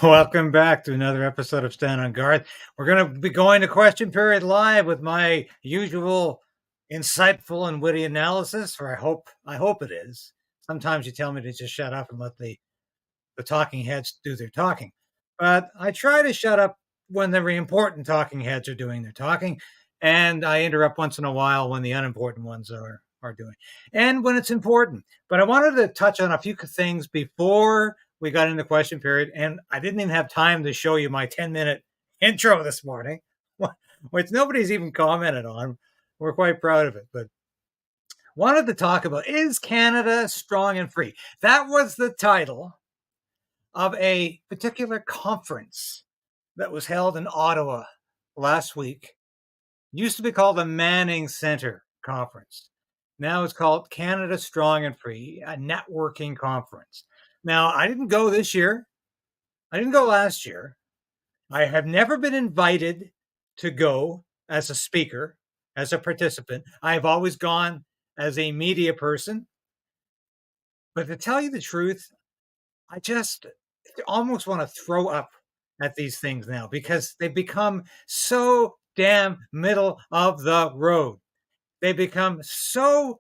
Welcome back to another episode of Stand on Guard. We're going to be going to question period live with my usual insightful and witty analysis, or I hope it is. Sometimes you tell me to just shut up and let the talking heads do their talking. But I try to shut up when the important talking heads are doing their talking, and I interrupt once in a while when the unimportant ones are doing, and when it's important. But I wanted to touch on a few things before we got into question period, and I didn't even have time to show you my 10-minute intro this morning, which nobody's even commented on. We're quite proud of it, but wanted to talk about, is Canada strong and free? That was the title of a particular conference that was held in Ottawa last week. It used to be called the Manning Center Conference. Now it's called Canada Strong and Free, a networking conference. Now, I didn't go this year. I didn't go last year. I have never been invited to go as a speaker, as a participant. I've always gone as a media person. But to tell you the truth, I just almost want to throw up at these things now because they've become so damn middle of the road. They become so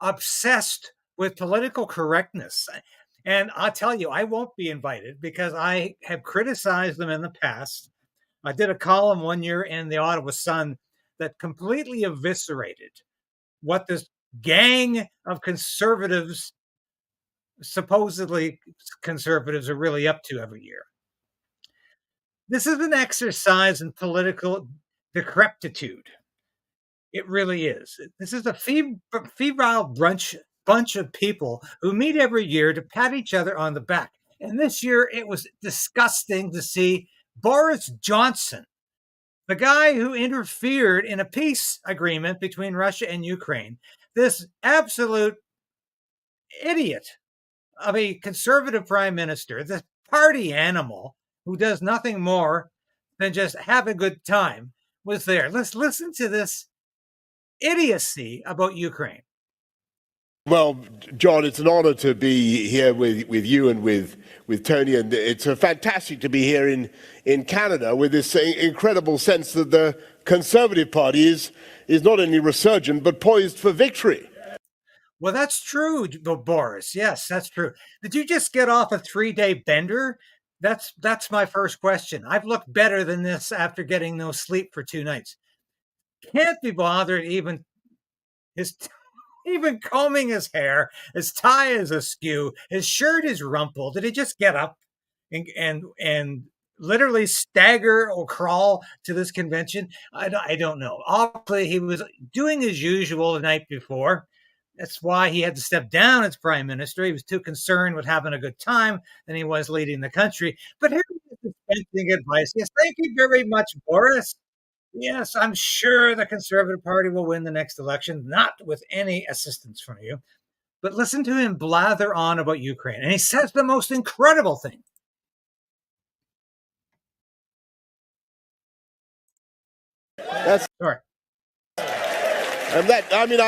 obsessed with political correctness. And I'll tell you, I won't be invited because I have criticized them in the past. I did a column one year in the Ottawa Sun that completely eviscerated what this gang of conservatives, supposedly conservatives, are really up to every year. This is an exercise in political decrepitude. It really is. This is a febrile bunch of people who meet every year to pat each other on the back. And this year, it was disgusting to see Boris Johnson, the guy who interfered in a peace agreement between Russia and Ukraine, this absolute idiot of a conservative prime minister, this party animal who does nothing more than just have a good time, was there. Let's listen to this idiocy about Ukraine. Well, John, it's an honor to be here with you and with Tony, and it's fantastic to be here in Canada with this incredible sense that the Conservative Party is not only resurgent but poised for victory. Well, that's true, Boris. Yes, that's true. Did you just get off a 3-day bender? That's my first question. I've looked better than this after getting no sleep for 2 nights. Can't be bothered even combing his hair. His tie is askew. His shirt is rumpled. Did he just get up and literally stagger or crawl to this convention? I don't know. Obviously, he was doing his usual the night before. That's why he had to step down as prime minister. He was too concerned with having a good time than he was leading the country. But here's dispensing advice. Yes, thank you very much, Boris. Yes, I'm sure the Conservative Party will win the next election, not with any assistance from you. But listen to him blather on about Ukraine. And he says the most incredible thing. That's Sorry. And that, I mean,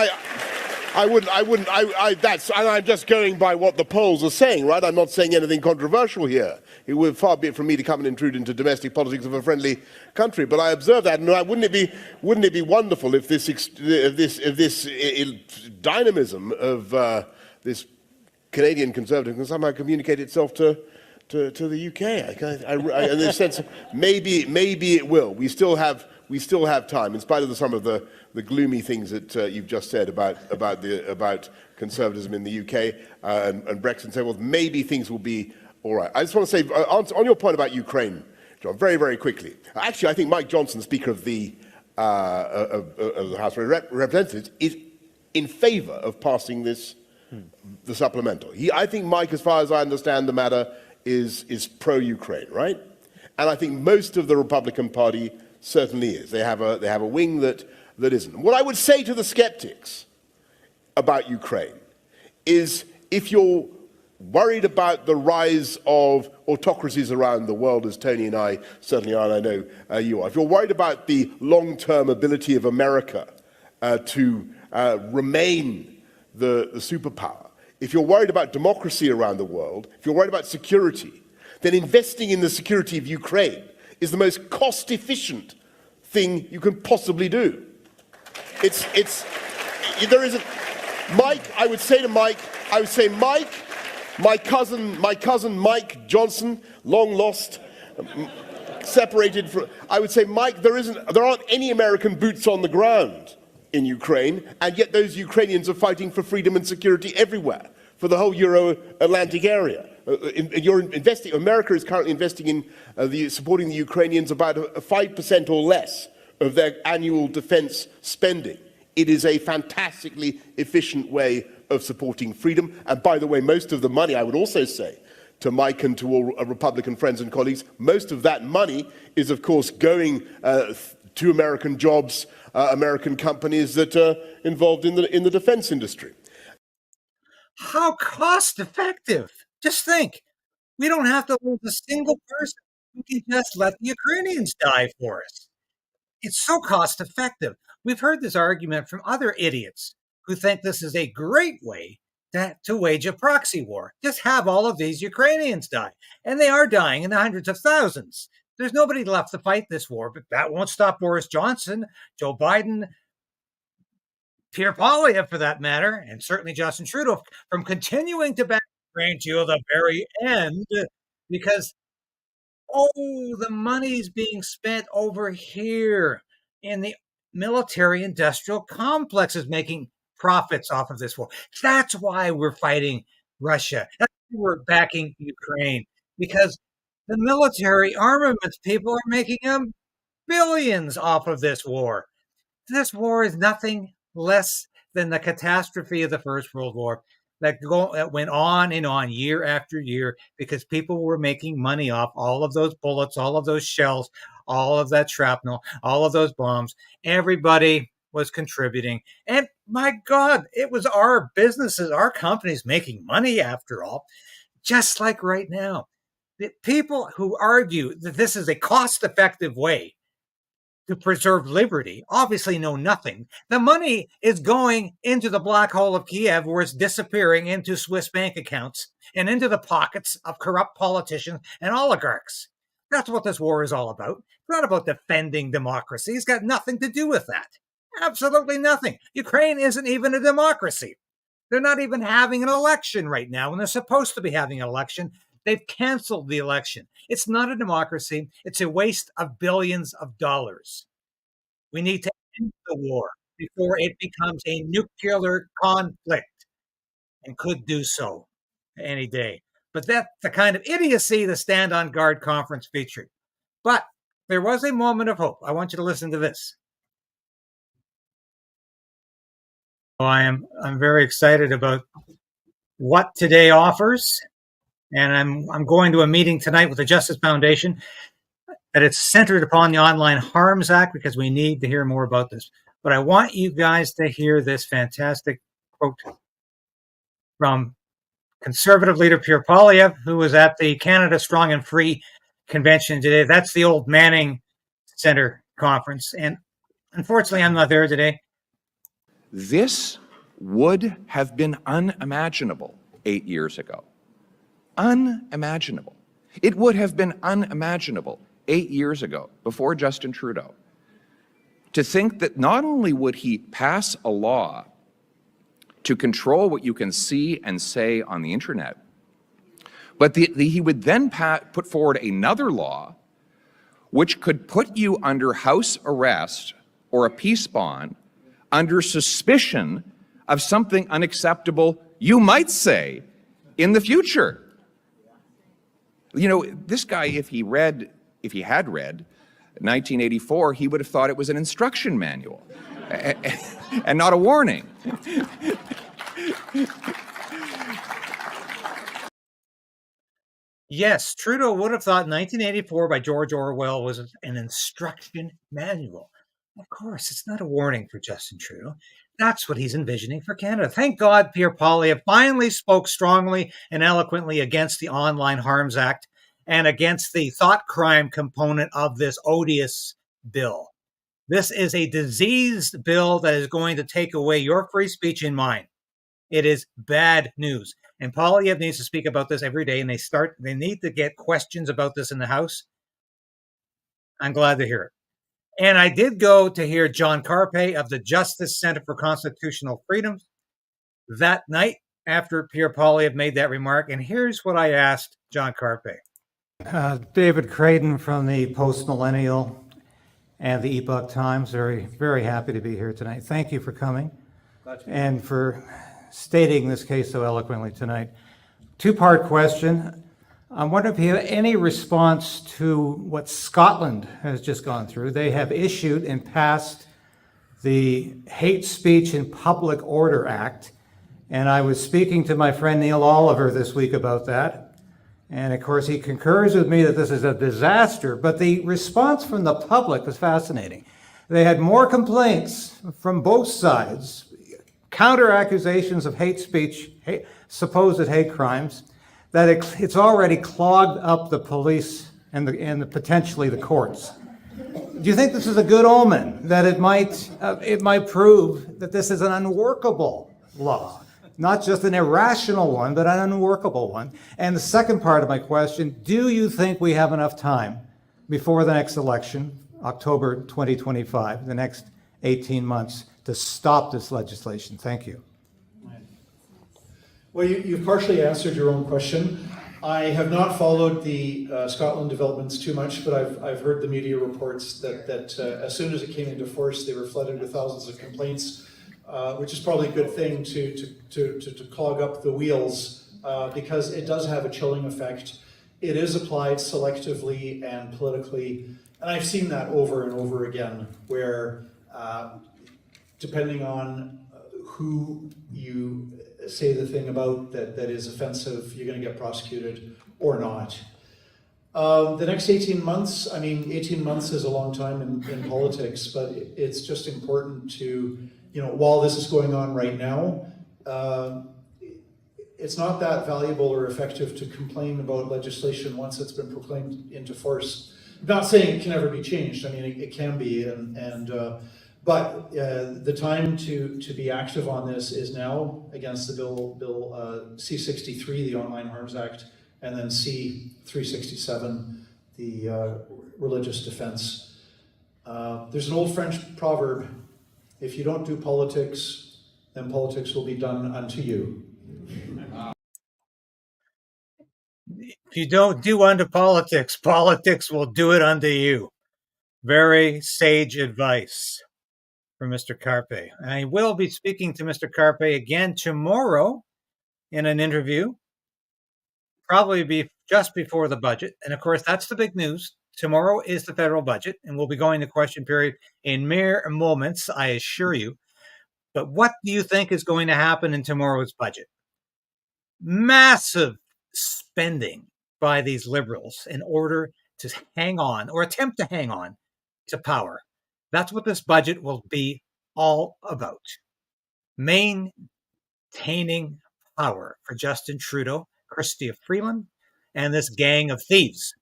I'm just going by what the polls are saying, right? I'm not saying anything controversial here. It would far be it from me to come and intrude into domestic politics of a friendly country. But I observe that, and wouldn't it be wonderful if this dynamism of this Canadian Conservative can somehow communicate itself to the UK? In this sense, maybe it will. We still have time, in spite of some of the gloomy things that you've just said about conservatism in the UK and Brexit and so forth. Maybe things will be all right. I just want to say, on your point about Ukraine, John, very, very quickly. Actually, I think Mike Johnson, Speaker of the House of Representatives, is in favour of passing the supplemental. I think Mike, as far as I understand the matter, is pro-Ukraine, right? And I think most of the Republican Party certainly is. They have a wing that isn't. What I would say to the skeptics about Ukraine is, if you're worried about the rise of autocracies around the world, as Tony and I certainly are, and I know you are, if you're worried about the long-term ability of America to remain the superpower, if you're worried about democracy around the world, if you're worried about security, then investing in the security of Ukraine is the most cost-efficient thing you can possibly do. There isn't. Mike, I would say, Mike, my cousin Mike Johnson, long lost, separated from, I would say, Mike, there aren't any American boots on the ground in Ukraine, and yet those Ukrainians are fighting for freedom and security everywhere, for the whole Euro-Atlantic area. America is currently investing in supporting the Ukrainians about 5% or less of their annual defense spending. It is a fantastically efficient way of supporting freedom. And by the way, most of the money, I would also say, to Mike and to all Republican friends and colleagues, most of that money is, of course, going to American jobs, American companies that are involved in the defense industry. How cost effective! Just think, we don't have to lose a single person. We can just let the Ukrainians die for us. It's so cost effective. We've heard this argument from other idiots who think this is a great way to wage a proxy war. Just have all of these Ukrainians die. And they are dying in the hundreds of thousands. There's nobody left to fight this war, but that won't stop Boris Johnson, Joe Biden, Pierre Poilievre, for that matter, and certainly Justin Trudeau from continuing to back Ukraine to the very end, because, the money's being spent over here in the military-industrial complex is making profits off of this war. That's why we're fighting Russia. That's why we're backing Ukraine, because the military armaments people are making billions off of this war. This war is nothing less than the catastrophe of the First World War that went on and on year after year because people were making money off all of those bullets, all of those shells, all of that shrapnel, all of those bombs. Everybody was contributing. And my God, it was our businesses, our companies making money after all, just like right now. The people who argue that this is a cost-effective way to preserve liberty obviously know nothing. The money is going into the black hole of Kiev, where it's disappearing into Swiss bank accounts and into the pockets of corrupt politicians and oligarchs. That's what this war is all about. It's not about defending democracy. It's got nothing to do with that. Absolutely nothing. Ukraine isn't even a democracy. They're not even having an election right now, and they're supposed to be having an election. They've canceled the election. It's not a democracy. It's a waste of billions of dollars. We need to end the war before it becomes a nuclear conflict, and could do so any day. But that's the kind of idiocy the Stand on Guard conference featured. But there was a moment of hope. I want you to listen to this. I'm very excited about what today offers. And I'm going to a meeting tonight with the Justice Foundation that it's centered upon the Online Harms Act, because we need to hear more about this. But I want you guys to hear this fantastic quote from Conservative leader Pierre Poilievre, who was at the Canada Strong and Free convention today. That's the old Manning Center conference. And unfortunately, I'm not there today. This would have been unimaginable 8 years ago. Unimaginable. It would have been unimaginable 8 years ago, before Justin Trudeau, to think that not only would he pass a law to control what you can see and say on the internet, but he would then put forward another law which could put you under house arrest or a peace bond under suspicion of something unacceptable you might say in the future. You know, this guy, if he had read 1984, he would have thought it was an instruction manual and not a warning. Yes, Trudeau would have thought 1984 by George Orwell was an instruction manual. Of course, it's not a warning for Justin Trudeau. That's what he's envisioning for Canada. Thank God Pierre Poilievre finally spoke strongly and eloquently against the Online Harms Act and against the thought crime component of this odious bill. This is a diseased bill that is going to take away your free speech and mine. It is bad news. And Polyev needs to speak about this every day, and they need to get questions about this in the House. I'm glad to hear it. And I did go to hear John Carpe of the Justice Center for Constitutional Freedoms that night after Pierre Polyev made that remark. And here's what I asked John Carpe. David Krayden from the Post Millennial and the Epoch Times. Very happy to be here tonight. Thank you for coming and for stating this case so eloquently tonight. Two-part question. I wonder if you have any response to what Scotland has just gone through. They have issued and passed the Hate Speech and Public Order Act. And I was speaking to my friend Neil Oliver this week about that. And of course, he concurs with me that this is a disaster. But the response from the public was fascinating. They had more complaints from both sides, counter accusations of hate speech, supposed hate crimes, that it's already clogged up the police and potentially the courts. Do you think this is a good omen, that it might prove that this is an unworkable law? Not just an irrational one, but an unworkable one. And the second part of my question, do you think we have enough time before the next election, October 2025, the next 18 months, to stop this legislation? Thank you. Well, you've partially answered your own question. I have not followed the Scotland developments too much, but I've heard the media reports that as soon as it came into force, they were flooded with thousands of complaints, which is probably a good thing to clog up the wheels, because it does have a chilling effect. It is applied selectively and politically, and I've seen that over and over again, where depending on who you say the thing about that is offensive, you're going to get prosecuted or not. The next 18 months, 18 months is a long time in politics, but it's just important to, while this is going on right now, it's not that valuable or effective to complain about legislation once it's been proclaimed into force. I'm not saying it can never be changed. It can be, but the time to be active on this is now against the bill C-63, the Online Harms Act, and then C-367, the religious defense. There's an old French proverb: if you don't do politics, then politics will be done unto you. If you don't do unto politics, politics will do it unto you. Very sage advice from Mr. Carpe. I will be speaking to Mr. Carpe again tomorrow in an interview, probably be just before the budget. And of course, that's the big news. Tomorrow is the federal budget, and we'll be going to question period in mere moments, I assure you. But what do you think is going to happen in tomorrow's budget? Massive spending by these liberals in order to hang on, or attempt to hang on, to power. That's what this budget will be all about. Maintaining power for Justin Trudeau, Chrystia Freeland, and this gang of thieves.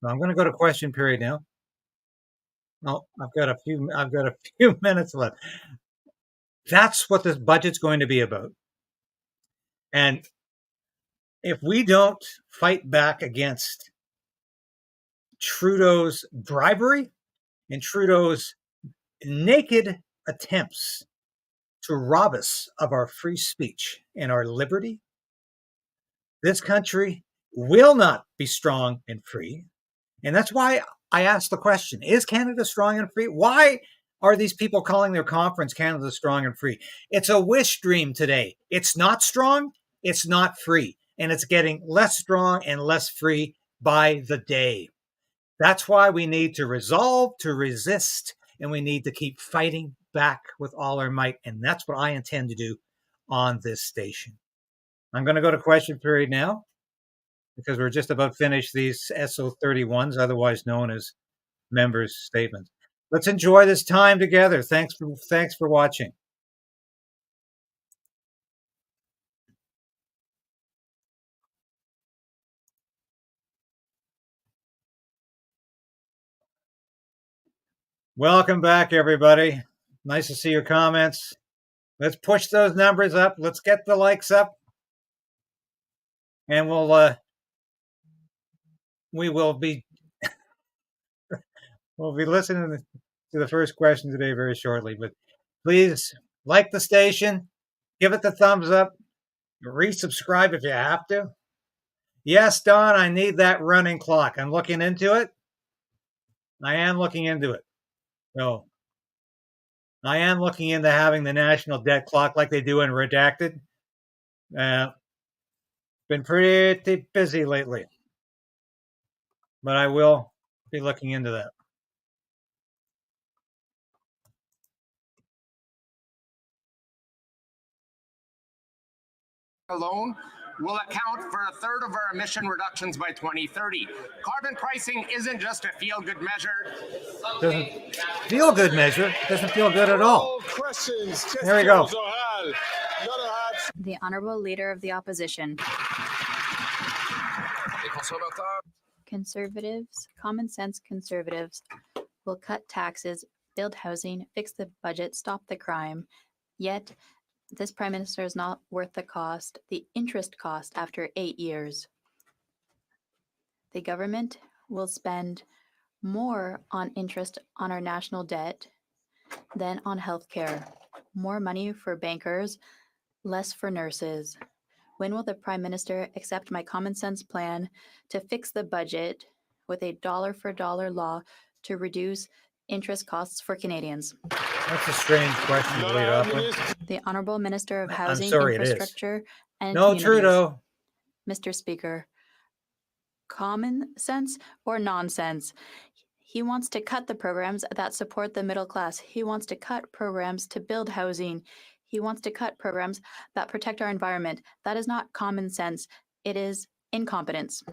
Now, I'm going to go to question period now. Well, I've got a few minutes left. That's what this budget's going to be about. And if we don't fight back against Trudeau's bribery and Trudeau's naked attempts to rob us of our free speech and our liberty, this country will not be strong and free. And that's why I asked the question, is Canada strong and free? Why are these people calling their conference Canada strong and free? It's a wish dream today. It's not strong, it's not free, and it's getting less strong and less free by the day. That's why we need to resolve, to resist, and we need to keep fighting back with all our might. And that's what I intend to do on this station. I'm going to go to question period now, because we're just about finished these SO31s, otherwise known as members' statements. Let's enjoy this time together. Thanks for watching. Welcome back, everybody. Nice to see your comments. Let's push those numbers up. Let's get the likes up. And we will be we'll be listening to the first question today very shortly. But please like the station, give it the thumbs up, resubscribe if you have to. Yes, Don, I need that running clock. I'm looking into it. I am looking into it. So I am looking into having the national debt clock like they do in Redacted. Been pretty busy lately, but I will be looking into that. Alone will account for a third of our emission reductions by 2030. Carbon pricing isn't just a feel-good measure. Doesn't feel good measure. Doesn't feel good at all. There we go. The Honourable Leader of the Opposition. Conservatives, common sense conservatives, will cut taxes, build housing, fix the budget, stop the crime. Yet, this Prime Minister is not worth the cost, the interest cost after 8 years. The government will spend more on interest on our national debt than on healthcare. More money for bankers, less for nurses. When will the Prime Minister accept my common sense plan to fix the budget with a dollar-for-dollar law to reduce interest costs for Canadians? That's a strange question to lead off with. The Honourable Minister of Housing, sorry, Infrastructure and No, Communities. Trudeau. Mr. Speaker, common sense or nonsense? He wants to cut the programs that support the middle class. He wants to cut programs to build housing. He wants to cut programs that protect our environment. That is not common sense. It is incompetence.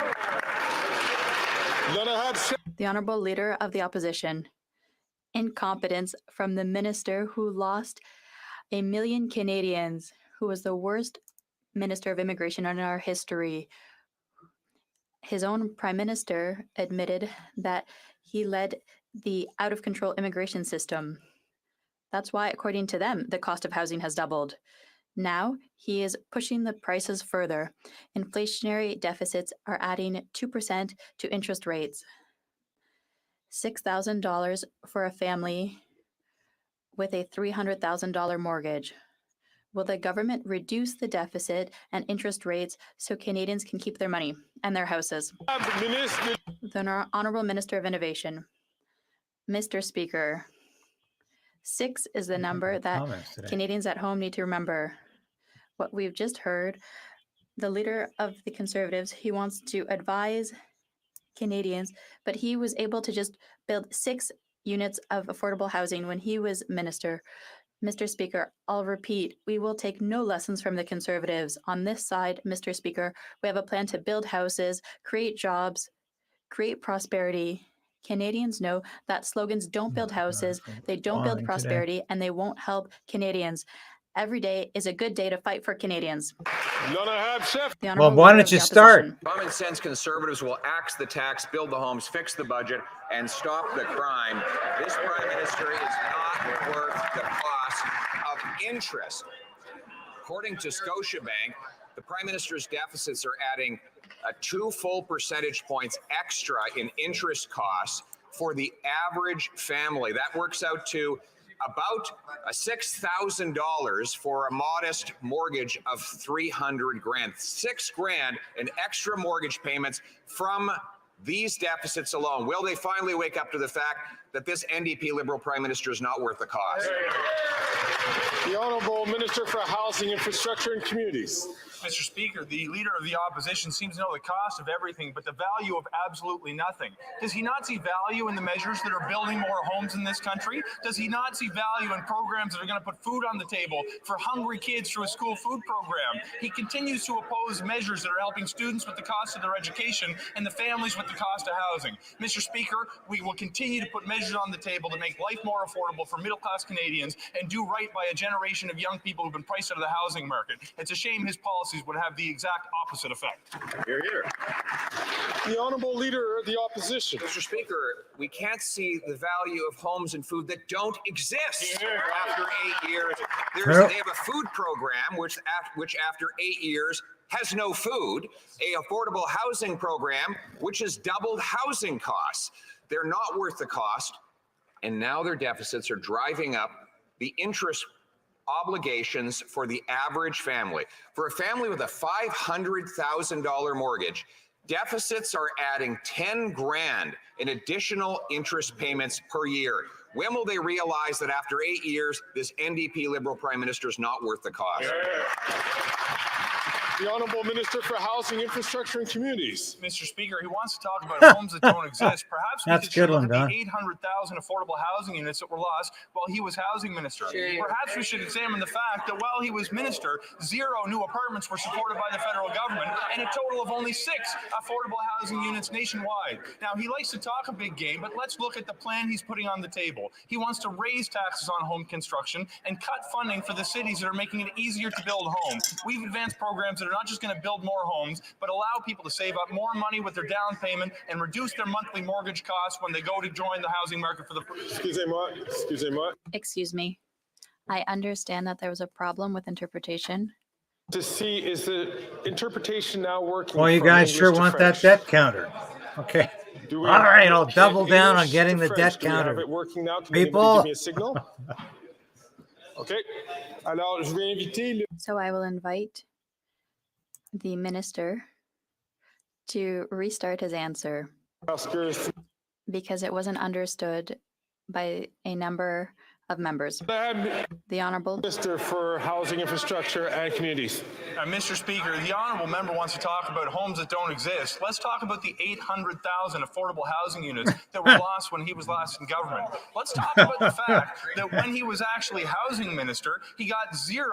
The Honourable Leader of the Opposition. Incompetence from the Minister who lost 1 million Canadians, who was the worst Minister of Immigration in our history. His own Prime Minister admitted that he led the out-of-control immigration system. That's why, according to them, the cost of housing has doubled. Now, he is pushing the prices further. Inflationary deficits are adding 2% to interest rates. $6,000 for a family with a $300,000 mortgage. Will the government reduce the deficit and interest rates so Canadians can keep their money and their houses? The Honourable Minister of Innovation. Mr. Speaker, 6 is the number that Canadians at home need to remember. What we've just heard, the Leader of the Conservatives, he wants to advise Canadians, but he was able to just build 6 units of affordable housing when he was Minister. Mr. Speaker, I'll repeat, we will take no lessons from the Conservatives. On this side, Mr. Speaker, we have a plan to build houses, create jobs, create prosperity. Canadians know that slogans don't build houses, they don't build prosperity, and they won't help Canadians. Every day is a good day to fight for Canadians. Well, why don't you start? Common sense conservatives will axe the tax, build the homes, fix the budget, and stop the crime. This Prime Minister is not worth the cost of interest. According to Scotiabank, the Prime Minister's deficits are adding 2 full percentage points extra in interest costs for the average family. That works out to about $6,000 for a modest mortgage of $300,000. $6,000 in extra mortgage payments from these deficits alone. Will they finally wake up to the fact that this NDP Liberal Prime Minister is not worth the cost? The Honourable Minister for Housing, Infrastructure and Communities. Mr. Speaker, the Leader of the Opposition seems to know the cost of everything, but the value of absolutely nothing. Does he not see value in the measures that are building more homes in this country? Does he not see value in programs that are going to put food on the table for hungry kids through a school food program? He continues to oppose measures that are helping students with the cost of their education and the families with the cost of housing. Mr. Speaker, we will continue to put measures on the table to make life more affordable for middle-class Canadians and do right by a generation of young people who've been priced out of the housing market. It's a shame his policies would have the exact opposite effect. Hear, hear. The Honourable Leader of the Opposition. Mr. Speaker, we can't see the value of homes and food that don't exist after 8 years. They have a food program which after 8 years has no food, a affordable housing program which has doubled housing costs. They're not worth the cost, and now their deficits are driving up the interest obligations for the average family. For a family with a $500,000 mortgage, deficits are adding 10 grand in additional interest payments per year. When will they realize that after 8 years, this NDP Liberal Prime Minister is not worth the cost? The Honourable Minister for Housing, Infrastructure and Communities. Mr. Speaker, he wants to talk about homes that don't exist. Perhaps we That's could a good look one, at Don. the 800,000 affordable housing units that were lost while he was housing minister. Perhaps we should examine the fact that while he was minister, 0 new apartments were supported by the federal government and a total of only 6 affordable housing units nationwide. Now, he likes to talk a big game, but let's look at the plan he's putting on the table. He wants to raise taxes on home construction and cut funding for the cities that are making it easier to build homes. We've advanced programs that are not just going to build more homes, but allow people to save up more money with their down payment and reduce their monthly mortgage costs when they go to join the housing market for the. Excuse me. I understand that there was a problem with interpretation. To see, is the interpretation now working? Well, you from guys English sure to want French? that debt counter. Okay. Do we All right, I'll have double down on English getting to the French? debt Do we have counter. it working now? Can People. anybody give me a signal? Okay. Alors, je vais inviter le... So I will invite the minister to restart his answer Parce que because it wasn't understood by a number of members. Madame The Honorable. Minister for Housing, Infrastructure and Communities. Mr. Speaker, the honourable member wants to talk about homes that don't exist. Let's talk about the 800,000 affordable housing units that were lost when he was last in government. Let's talk about the fact that when he was actually housing minister, he got 0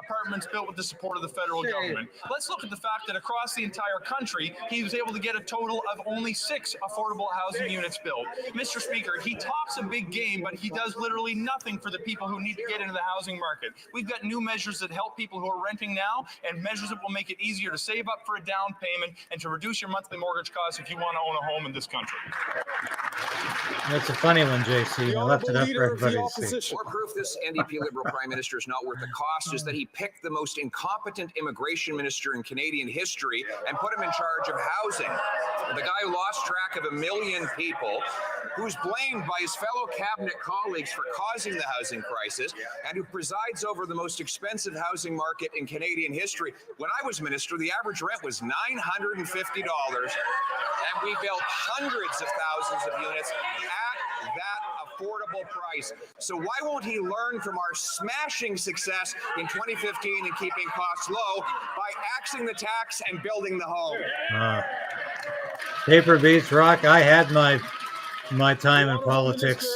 apartments built with the support of the federal government. Let's look at the fact that across the entire country, he was able to get a total of only 6 affordable housing units built. Mr. Speaker, he talks a big game, but he does literally nothing for the people who need to get into the housing market. We've got new measures that help people who are renting now and measures that will make it easier to save up for a down payment and to reduce your monthly mortgage costs if you want to own a home in this country. That's a funny one, JC. I left it up for everybody to see. Opposition. More proof this NDP Liberal Prime Minister is not worth the cost is that he picked the most incompetent immigration minister in Canadian history and put him in charge of housing. The guy who lost track of 1 million people, who's blamed by his fellow cabinet colleagues for causing the housing crisis, and who presides over the most expensive housing market in Canadian history. When I was minister, the average rent was $950, and we built hundreds of thousands of units at that affordable price. So why won't he learn from our smashing success in 2015 in keeping costs low by axing the tax and building the home? Paper beats rock. I had my time in politics.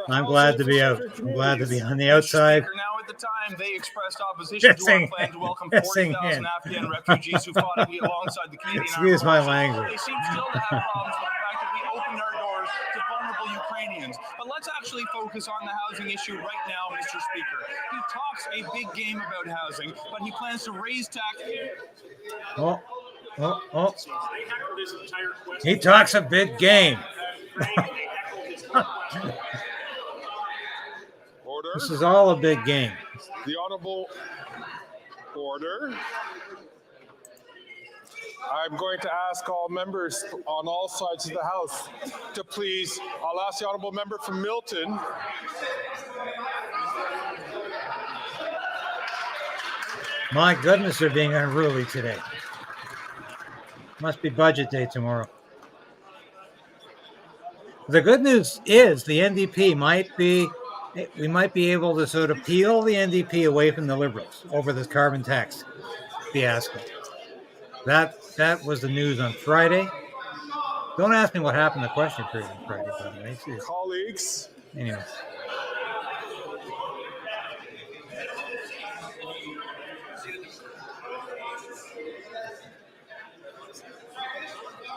I'm glad to be out. I'm glad to be on the outside. Speaker, now at the time, they expressed opposition to our plan to welcome 40,000 Afghan refugees who fought alongside the Canadian Armed Excuse my Forces. language. They seem still to have problems with the fact that we opened our doors to vulnerable Ukrainians. But let's actually focus on the housing issue right now, Mr. Speaker. He talks a big game about housing, but he plans to raise taxes. Oh. He talks a big game. Order. This is all a big game. The Honourable Order. I'm going to ask all members on all sides of the House to please, I'll ask the Honourable Member from Milton. My goodness, they're being unruly today. Must be budget day tomorrow. The good news is the NDP we might be able to sort of peel the NDP away from the Liberals over this carbon tax fiasco. That was the news on Friday. Don't ask me what happened to the question period on Friday, by the way. Colleagues. Anyway.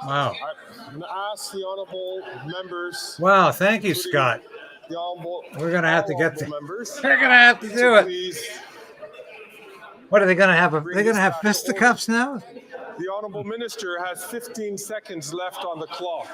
Wow. I'm going to ask the Honourable Members. Wow, thank you, Scott. The Honourable, We're going to have to get to members. They're going to have to do it. Please. What are they going to have? They're going to have fisticuffs now? The Honourable Minister has 15 seconds left on the clock.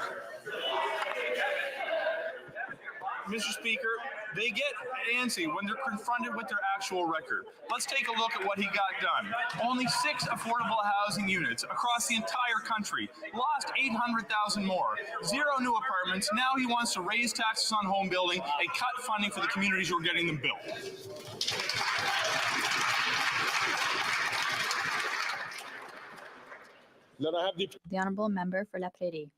Mr. Speaker, they get antsy when they're confronted with their actual record. Let's take a look at what he got done. Only 6 affordable housing units across the entire country. Lost 800,000 more. 0 new apartments. Now he wants to raise taxes on home building and cut funding for the communities who are getting them built. Then I have the The Honourable Member for La Prairie.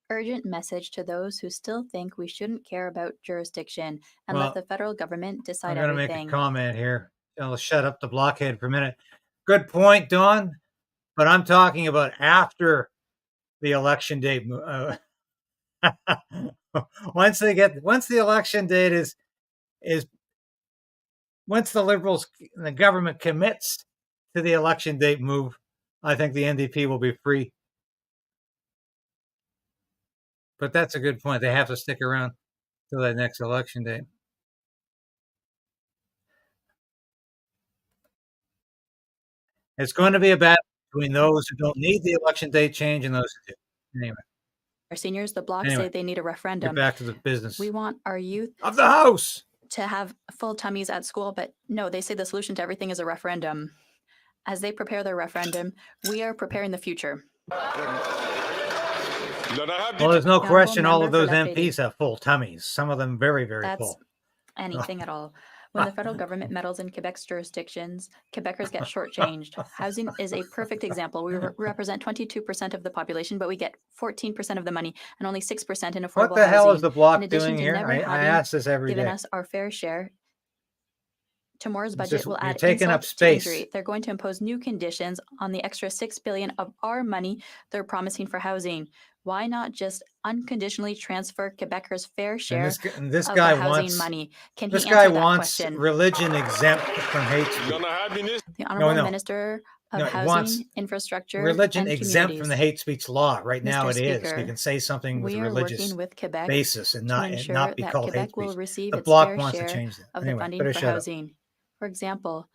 Urgent message to those who still think we shouldn't care about jurisdiction and Well, let the federal government decide I'm going to everything. make a comment here. I'll shut up the blockhead for a minute. Good point, Don. But I'm talking about after the election date. Once the election date is once the Liberals and the government commits to the election date move, I think the NDP will be free. But that's a good point. They have to stick around till that next election date. It's going to be a battle between those who don't need the election date change and those who do. Anyway, Our seniors, the Bloc, Anyway, say they need a get referendum. back to the business We want our youth of the House. to have full tummies at school, but no, they say the solution to everything is a referendum. As they prepare their referendum, we are preparing the future. then I have Well, the there's no Honourable question all of member those for La Prairie. MPs have full tummies. Some of them very, very That's full. anything at all. When the federal government meddles in Quebec's jurisdictions, Quebecers get shortchanged. Housing is a perfect example. We represent 22% of the population, but we get 14% of the money and only 6% in affordable What the hell housing. is the Bloc In addition doing to here? never I having ask this every given day. us our fair share, tomorrow's It's budget just- will you're add taking up insult to space. injury. They're going to impose new conditions on the extra $6 billion of our money they're promising for housing. Why not just unconditionally transfer Quebecers' fair share And this of guy the housing wants money? Can he this answer guy that wants question? religion exempt from hate speech. then I have the The Honourable no. Minister of No, he Housing, wants Infrastructure, religion and exempt from the Communities. hate speech law. Right now, Mr. it is. Speaker, You can say something with we a are religious working with Quebec basis and to not ensure be that called hate Quebec will speech. receive The its Bloc fair wants to share change that. of the Anyway, funding better for shut up. housing. For example,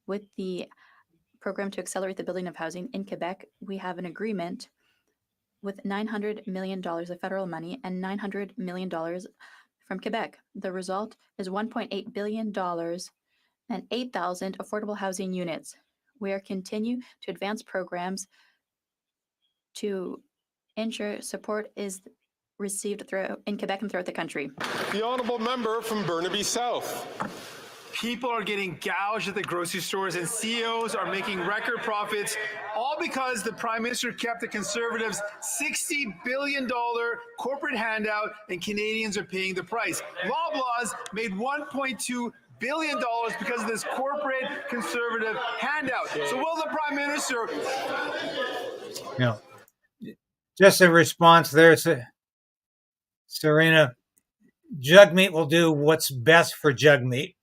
with the program to accelerate the building of housing in Quebec, we have an agreement with $900 million of federal money and $900 million from Quebec. The result is $1.8 billion and 8,000 affordable housing units. We are continue to advance programs to ensure support is received in Quebec and throughout the country. The Honourable Member from Burnaby South. People are getting gouged at the grocery stores and CEOs are making record profits, all because the Prime Minister kept the Conservatives' $60 billion corporate handout and Canadians are paying the price. Loblaws made $1.2 billion because of this corporate Conservative handout. So will the Prime Minister... You know, just a response there, Serena. Jugmeat will do what's best for Jugmeat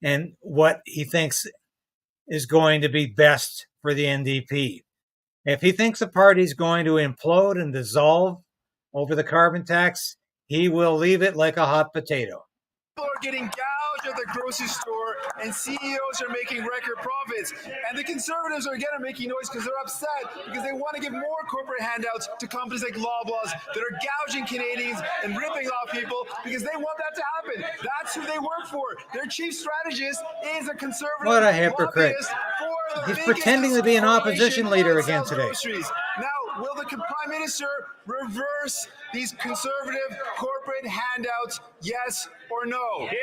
and what he thinks is going to be best for the NDP. If he thinks the party is going to implode and dissolve over the carbon tax, he will leave it like a hot potato. People are getting gouged at the grocery store and CEOs are making record profits. And the Conservatives are again making noise because they're upset because they want to give more corporate handouts to companies like Loblaws that are gouging Canadians and ripping off people because they want that to happen. That's who they work for. Their chief strategist is a Conservative What a hypocrite. lobbyist for the He's biggest pretending to be an opposition corporation leader that again sells today. groceries. Now, will the Prime Minister reverse these Conservative corporate handouts, yes or no? Hear, hear,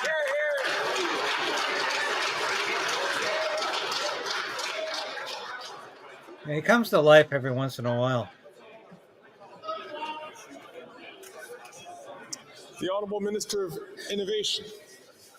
hear, hear. He comes to life every once in a while. The Honourable Minister of Innovation.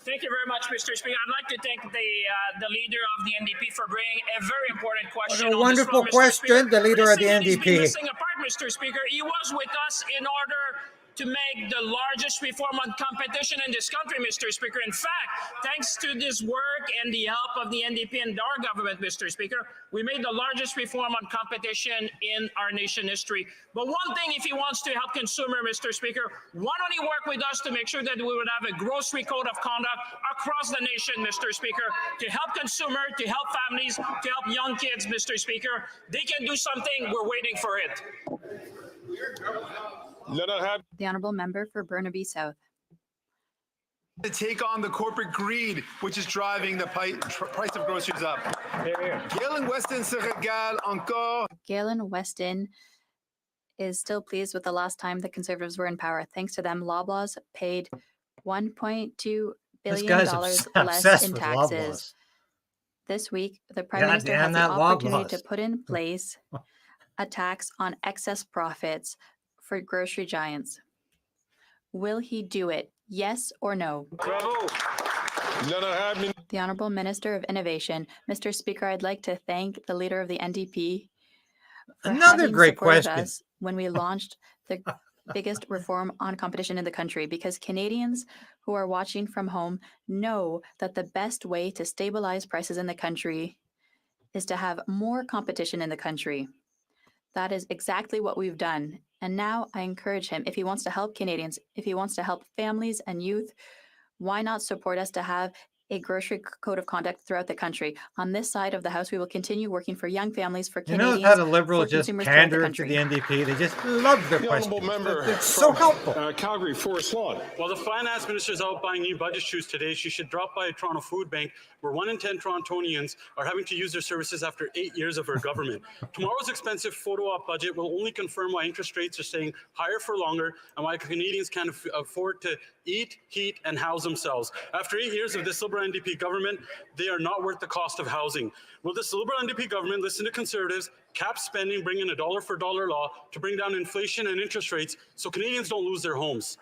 Thank you very much, Mr. Speaker. I'd like to thank the leader of the NDP for bringing a very important question. What a on wonderful this floor, Mr. question, Speaker. the leader of the He's been NDP. missing a part, Mr. Speaker. He was with us in order to make the largest reform on competition in this country, Mr. Speaker. In fact, thanks to this work and the help of the NDP and our government, Mr. Speaker, we made the largest reform on competition in our nation history. But one thing, if he wants to help consumer, Mr. Speaker, why don't he work with us to make sure that we would have a grocery code of conduct across the nation, Mr. Speaker, to help consumer, to help families, to help young kids, Mr. Speaker. They can do something. We're waiting for it. The honourable member for Burnaby South. To take on the corporate greed, which is driving the price of groceries up. Galen Weston se régale encore. Galen Weston is still pleased with the last time the Conservatives were in power. Thanks to them, Loblaws paid $1.2 billion less in taxes. This week, the Prime Minister has the opportunity to put in place a tax on excess profits for grocery giants. Will he do it? Yes or no? Bravo. The Honourable Minister of Innovation. Mr. Speaker, I'd like to thank the Leader of the NDP for Another having great supported question. us when we launched the biggest reform on competition in the country, because Canadians who are watching from home know that the best way to stabilize prices in the country is to have more competition in the country. That is exactly what we've done. And now I encourage him, if he wants to help Canadians, if he wants to help families and youth, why not support us to have a grocery code of conduct throughout the country? On this side of the House, we will continue working for young families, for Canadians, You know how the Liberals for just consumers throughout the pander to country. the NDP? They just love their The honourable questions. member It's so helpful. Calgary, Forest Lawn. While the finance minister is out buying new budget shoes today, she should drop by a Toronto food bank where 1 in 10 Torontonians are having to use their services after 8 years of her government. Tomorrow's expensive photo op budget will only confirm why interest rates are staying higher for longer and why Canadians can't afford to eat, heat, and house themselves. After 8 years of this Liberal NDP government, they are not worth the cost of housing. Will this Liberal NDP government listen to Conservatives, cap spending, bring in a dollar for dollar law to bring down inflation and interest rates so Canadians don't lose their homes?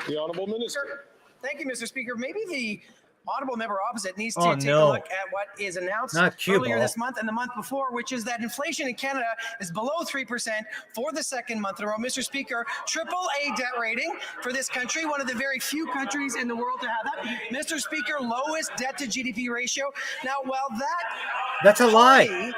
The honourable minister. Thank you, Mr. Speaker. Maybe the honourable member opposite needs to take a look at what is announced earlier this month and the month before, which is that inflation in Canada is below 3% for the second month in a row. Mr. Speaker, AAA debt rating for this country, one of the very few countries in the world to have that. Mr. Speaker, lowest debt to GDP ratio. Now, while that's a lie.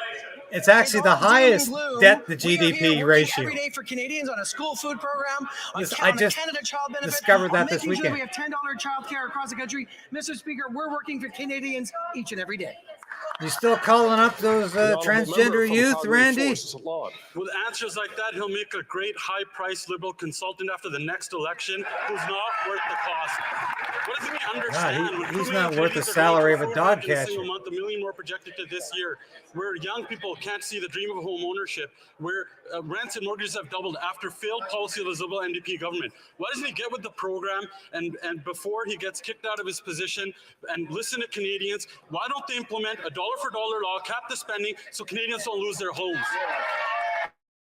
It's actually the highest debt to GDP ratio. Every day for Canadians on a school food program, on I just Canada Child Benefit, discovered that this making sure weekend. we have $10 child care across the country. Mr. Speaker, we're working for Canadians each and every day. You still calling up those transgender youth, Randy? With answers like that, he'll make a great high-priced Liberal consultant after the next election who's not worth the cost. What does he understand? He's not worth the salary of a dog catcher. A month, $1 million more projected to this year, where young people can't see the dream of home ownership, where rents and mortgages have doubled after failed policy of the Liberal NDP government. Why doesn't he get with the program and before he gets kicked out of his position and listen to Canadians? Why don't they implement a dollar for dollar law, cap the spending so Canadians don't lose their homes?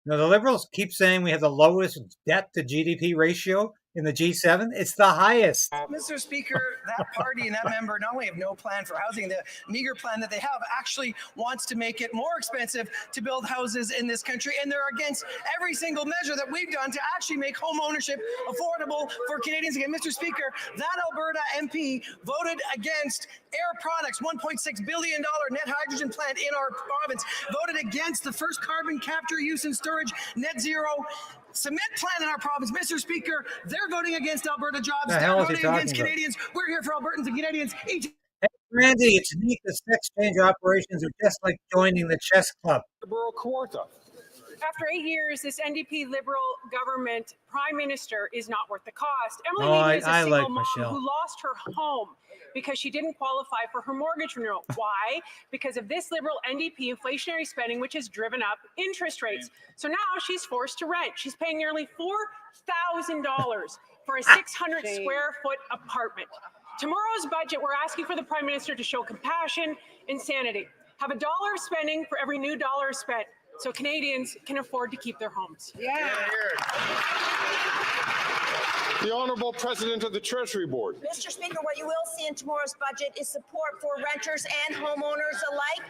Now, the Liberals keep saying we have the lowest debt to GDP ratio in the G7. It's the highest. Mr. Speaker, that party and that member not only have no plan for housing, the meager plan that they have actually wants to make it more expensive to build houses in this country, and they're against every single measure that we've done to actually make home ownership affordable for Canadians again. Mr. Speaker, that Alberta MP voted against Air Products' $1.6 billion net hydrogen plant in our province, voted against the first carbon capture, use, and storage net zero cement plant in our province. Mr. Speaker, they're voting against Alberta jobs. They're voting against Canadians. We're here for Albertans and Canadians. Hey, Randy, it's neat that sex change operations are just like joining the chess club. After 8 years, this NDP Liberal government Prime Minister is not worth the cost. Emily Meade is a single mom who lost her home because she didn't qualify for her mortgage renewal. Why? Because of this Liberal NDP inflationary spending, which has driven up interest rates. So now she's forced to rent. She's paying nearly $4,000 for a 600 square foot apartment. Tomorrow's budget, we're asking for the Prime Minister to show compassion and sanity. Have $1 spending for every new dollar spent. so Canadians can afford to keep their homes. The Honourable President of the Treasury Board. Mr. Speaker, what you will see in tomorrow's budget is support for renters and homeowners alike,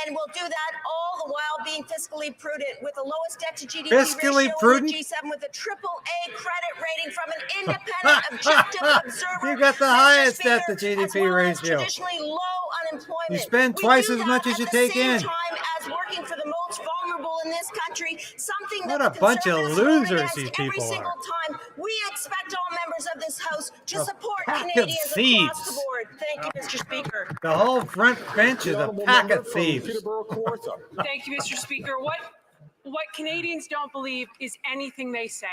and we'll do that all the while being fiscally prudent with the lowest debt to GDP Fiscally ratio prudent? in the G7 with a AAA credit rating from an independent, objective observer. You got the Mr. highest Speaker, debt to GDP as well as ratio. traditionally low unemployment. You spend We twice do as that much as you at take the same in. time as working for the most vulnerable in this country, something What that a bunch of Conservatives vote losers against these every people single are. time. We expect all members of this House to A support pack of Canadians across thieves. the board. Thank you, Mr. Speaker. The whole front bench is a Honourable pack member of from thieves. Peterborough Kawartha. Thank you, Mr. Speaker. What Canadians don't believe is anything they say.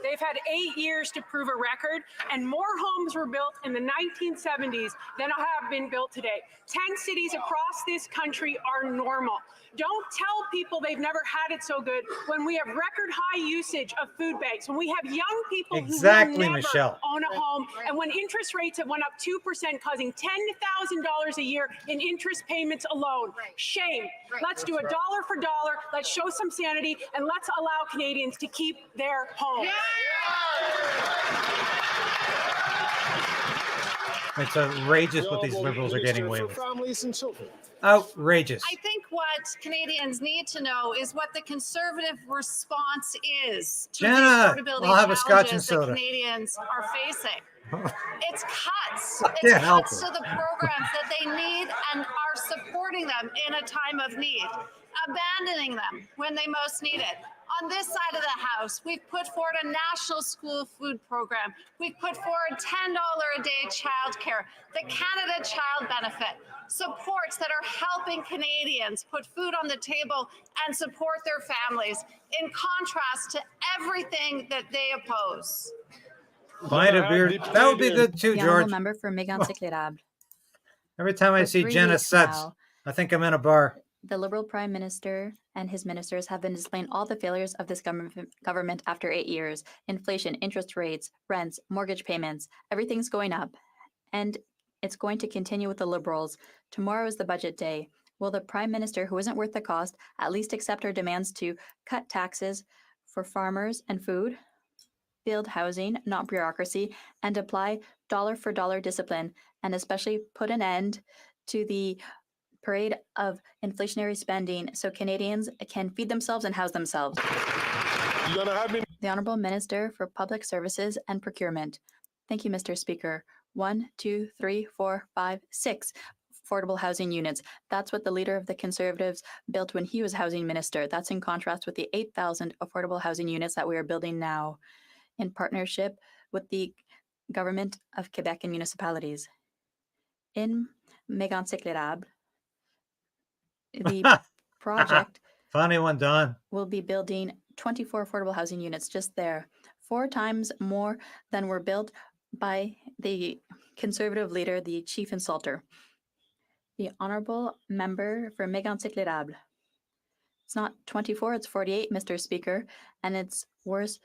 They've had 8 years to prove a record, and more homes were built in the 1970s than have been built today. 10 cities across this country are normal. Don't tell people they've never had it so good when we have record high usage of food banks, when we have young people Exactly, who will never Michelle. own a home, and when interest rates have went up 2%, causing $10,000 a year in interest payments alone. Shame. Let's do a dollar for dollar. Let's show some sanity, and let's allow Canadians to keep their homes. It's outrageous what these liberals are getting away with. Families and children. Outrageous. I think what Canadians need to know is what the Conservative response is to Jenna, the affordability I'll have a scotch and challenges that soda. Canadians are facing. It's cuts. I It's can't help cuts it. to the programs that they need and are supporting them in a time of need, abandoning them when they most need it. On this side of the House, we've put forward a national school food program. We've put forward $10 a day childcare, the Canada Child Benefit, supports that are helping Canadians put food on the table and support their families, in contrast to everything that they oppose. Find a beer. That would be good too, The honourable George. member for Mégantic-les-Dames. Every time I For see 3 Jenna weeks Sutz, now, I think I'm in a bar. the Liberal Prime Minister and his ministers have been displaying all the failures of this government after 8 years. Inflation, interest rates, rents, mortgage payments, everything's going up. And it's going to continue with the Liberals. Tomorrow is the budget day. Will the Prime Minister, who isn't worth the cost, at least accept our demands to cut taxes for farmers and food, build housing, not bureaucracy, and apply dollar-for-dollar discipline, and especially put an end to the parade of inflationary spending so Canadians can feed themselves and house themselves? The Honourable Minister for Public Services and Procurement. Thank you, Mr. Speaker. 1, 2, 3, 4, 5, 6 affordable housing units. That's what the leader of the Conservatives built when he was housing minister. That's in contrast with the 8,000 affordable housing units that we are building now in partnership with the government of Quebec and municipalities. In Mégantic-les-Dames, the project Funny one, Don. will be building 24 affordable housing units just there, 4 times more than were built by the Conservative leader, the chief insulter. The honourable member for Mégantic-les-Dames. It's not 24, it's 48, Mr. Speaker, and it's worse.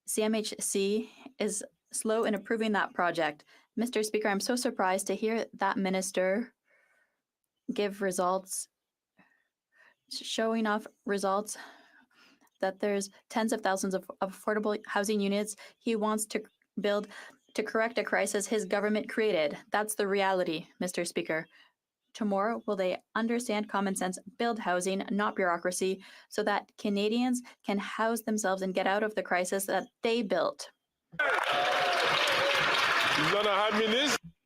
CMHC is slow in approving that project. Mr. Speaker, I'm so surprised to hear that minister give results, showing off results that there's tens of thousands of affordable housing units he wants to build to correct a crisis his government created. That's the reality, Mr. Speaker. Tomorrow, will they understand common sense, build housing, not bureaucracy, so that Canadians can house themselves and get out of the crisis that they built?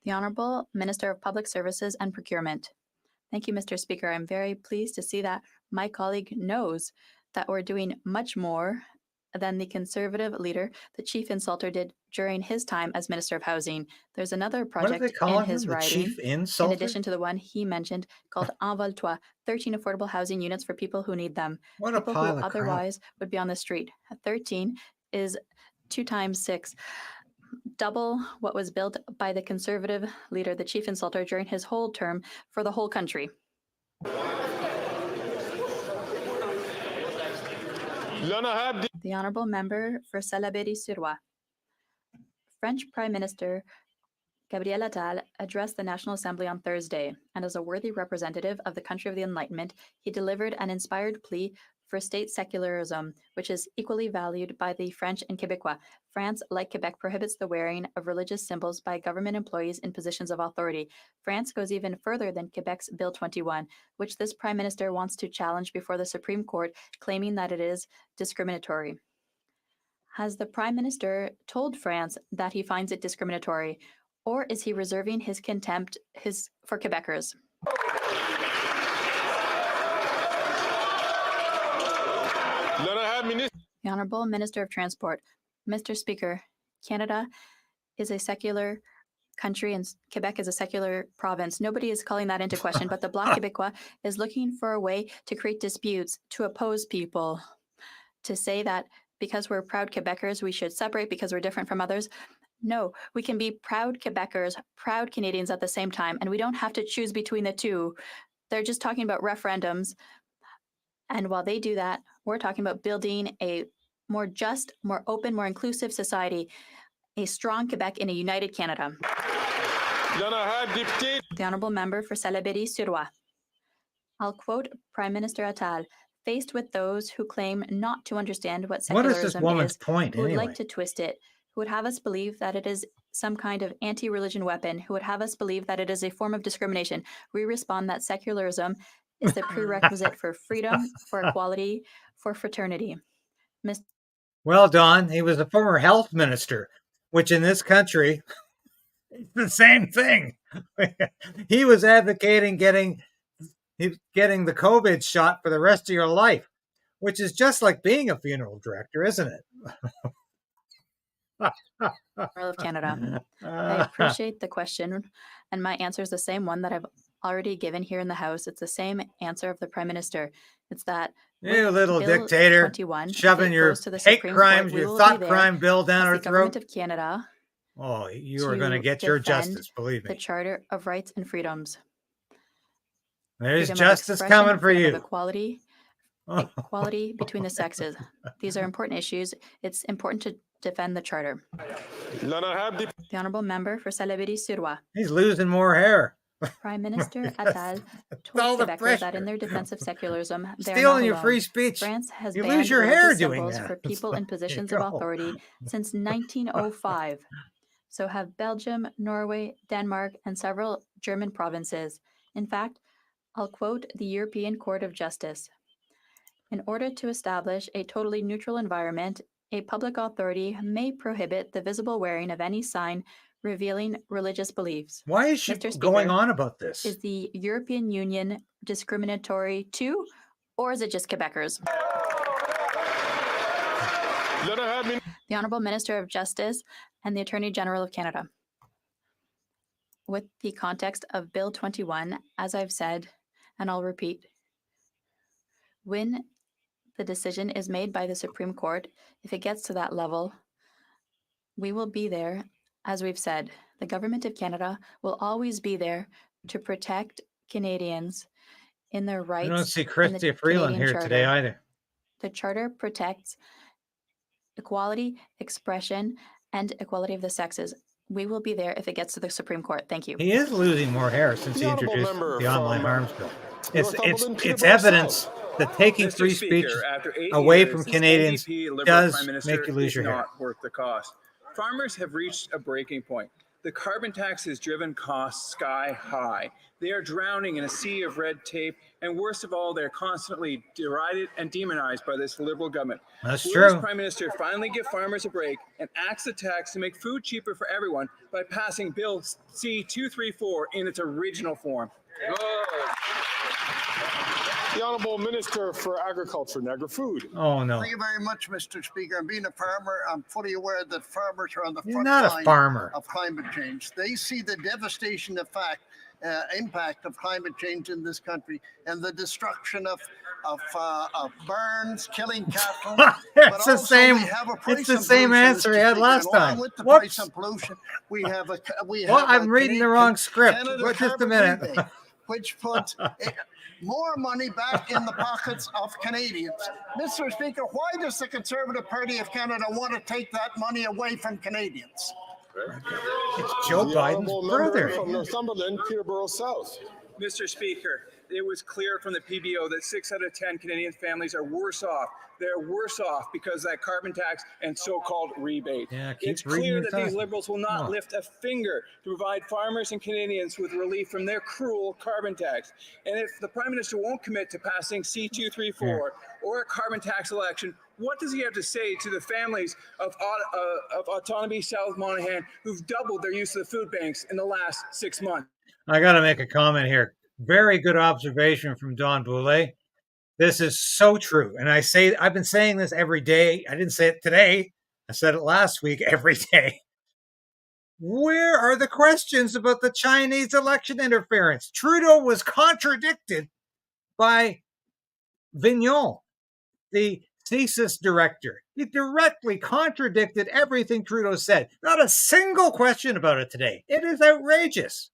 The Honourable Minister of Public Services and Procurement. Thank you, Mr. Speaker. I'm very pleased to see that my colleague knows that we're doing much more than the Conservative leader, the chief insulter, did during his time as Minister of Housing. There's another project in his riding, in addition to the one he mentioned, called Envole-toi, 13 affordable housing units for people who need them. What a people pile who of crap. otherwise would be on the street. 13 is 2 times 6. Double what was built by the Conservative leader, the chief insulter, during his whole term for the whole country. The Honourable Member for Salaberry-sur-Roi. French Prime Minister Gabriel Attal addressed the National Assembly on Thursday, and as a worthy representative of the country of the Enlightenment, he delivered an inspired plea for for state secularism, which is equally valued by the French and Quebecois. France, like Quebec, prohibits the wearing of religious symbols by government employees in positions of authority. France goes even further than Quebec's Bill 21, which this Prime Minister wants to challenge before the Supreme Court, claiming that it is discriminatory. Has the Prime Minister told France that he finds it discriminatory, or is he reserving his contempt for Quebecers? The Honourable Minister of Transport. Mr. Speaker, Canada is a secular country and Quebec is a secular province. Nobody is calling that into question, but the Bloc Québécois is looking for a way to create disputes, to oppose people, to say that because we're proud Quebecers, we should separate because we're different from others. No, we can be proud Quebecers, proud Canadians at the same time, and we don't have to choose between the two. They're just talking about referendums. And while they do that, we're talking about building a more just, more open, more inclusive society, a strong Quebec in a united Canada. The Honourable Member for Salaberry-sur-Roi. I'll quote Prime Minister Attal, faced with those who claim not to understand what secularism What is this woman's point, who would anyway? like to twist it, who would have us believe that it is some kind of anti-religion weapon, who would have us believe that it is a form of discrimination. We respond that secularism is the prerequisite for freedom, for equality, for fraternity. Well, Don, he was a former health minister, which in this country is the same thing. He was advocating getting the COVID shot for the rest of your life, which is just like being a funeral director, isn't it? Of Canada. I appreciate the question, and my answer is the same one that I've already given here in the House. It's the same answer of the Prime Minister. It's that you little Bill dictator, 21, shoving your hate crimes, your thought crime bill down our the Government throat. of Canada. Oh, you are going to get your justice, believe me. The Charter of Rights and Freedoms. There's Freedom justice coming for you. Equality between the sexes. These are important issues. It's important to defend the Charter. The Honourable Member for Salaberry-sur-Roi. He's losing more hair. Prime Minister Attal told Quebecers that in their defense of secularism, they are Stealing not your alone. free speech. France has You banned lose your hair religious doing symbols that. for people in positions There of you go. authority since 1905. So have Belgium, Norway, Denmark, and several German provinces. In fact, I'll quote the European Court of Justice. In order to establish a totally neutral environment, a public authority may prohibit the visible wearing of any sign revealing religious beliefs. Why is she Mr. Speaker, going on about this? Is the European Union discriminatory too, or is it just Quebecers? The Honourable Minister of Justice and the Attorney General of Canada. With the context of Bill 21, as I've said, and I'll repeat, when the decision is made by the Supreme Court, if it gets to that level, we will be there. As we've said, the Government of Canada will always be there to protect Canadians in their rights. I don't see Chrystia Freeland here today either. The Charter protects equality, expression, and equality of the sexes. We will be there if it gets to the Supreme Court. Thank you. He is losing more hair since he introduced the online harms bill. It's evidence that taking free speech away from Canadians does make you lose your hair. Not worth the cost. Farmers have reached a breaking point. The carbon tax has driven costs sky high. They are drowning in a sea of red tape, and worst of all, they're constantly derided and demonized by this Liberal government. That's Will true. this Prime Minister finally give farmers a break and axe the tax to make food cheaper for everyone by passing Bill C-234 in its original form? The Honourable Minister for Agriculture and Agri-Food. Oh, no. Thank you very much, Mr. Speaker. And being a farmer, I'm fully aware that farmers are on the You're front not a line farmer. of climate change. They see the devastation impact of climate change in this country and the destruction of burns, killing cattle. It's the same answer he had last time. With the Whoops. price of pollution, we have I'm reading the wrong script. Wait just a minute. Rebate, which puts more money back in the pockets of Canadians. Mr. Speaker, why does the Conservative Party of Canada want to take that money away from Canadians? It's Joe Biden's brother. From Northumberland, Peterborough South. Mr. Speaker, it was clear from the PBO that 6 out of 10 Canadian families are worse off. They're worse off because of that carbon tax and so-called rebate. Yeah, keep It's reading clear the that these title. Liberals will not lift a finger to provide farmers and Canadians with relief from their cruel carbon tax. And if the Prime Minister won't commit to passing C-234 or a carbon tax election, what does he have to say to the families of Autonomy South Monaghan who've doubled their use of the food banks in the last 6 months? I got to make a comment here. Very good observation from Don Boulay. This is so true. And I've been saying this every day. I didn't say it today. I said it last week every day. Where are the questions about the Chinese election interference? Trudeau was contradicted by Vignon, the CSIS director. He directly contradicted everything Trudeau said. Not a single question about it today. It is outrageous.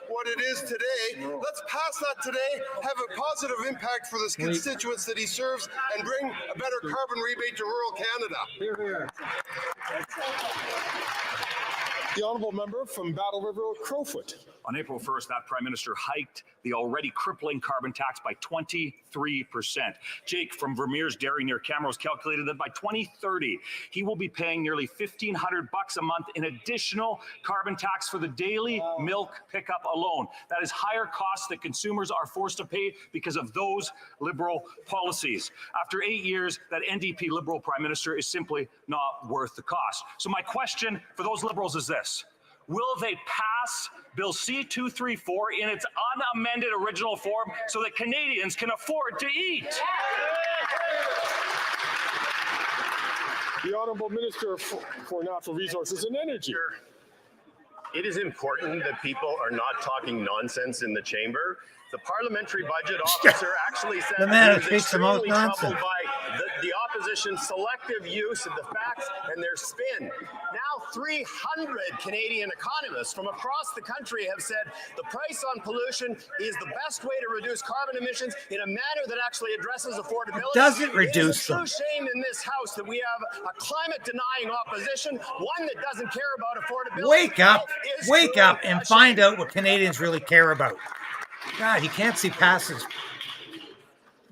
What it is today. Let's pass that today, have a positive impact for the constituents that he serves, and bring a better carbon rebate to rural Canada. The honourable member from Battle River Crowfoot. On April 1st, that Prime Minister hiked the already crippling carbon tax by 23%. Jake from Vermeer's Dairy near Camrose calculated that by 2030, he will be paying nearly $1,500 a month in additional carbon tax for the daily milk pickup alone. That is higher costs that consumers are forced to pay because of those Liberal policies. After 8 years, that NDP Liberal Prime Minister is simply not worth the cost. So my question for those Liberals is this. Will they pass Bill C-234 in its unamended original form so that Canadians can afford to eat? The Honourable Minister for Natural Resources and Energy. It is important that people are not talking nonsense in the chamber. The parliamentary budget officer actually said The man who he was speaks the most extremely nonsense. troubled by the opposition's selective use of the facts and their spin. Now 300 Canadian economists from across the country have said the price on pollution is the best way to reduce carbon emissions in a manner that actually addresses affordability. Doesn't reduce It is a them. true shame in this House that we have a climate-denying opposition, one that doesn't care about affordability. Wake up, It is wake truly up, a and shame. find out what Canadians really care about. God, you can't see past his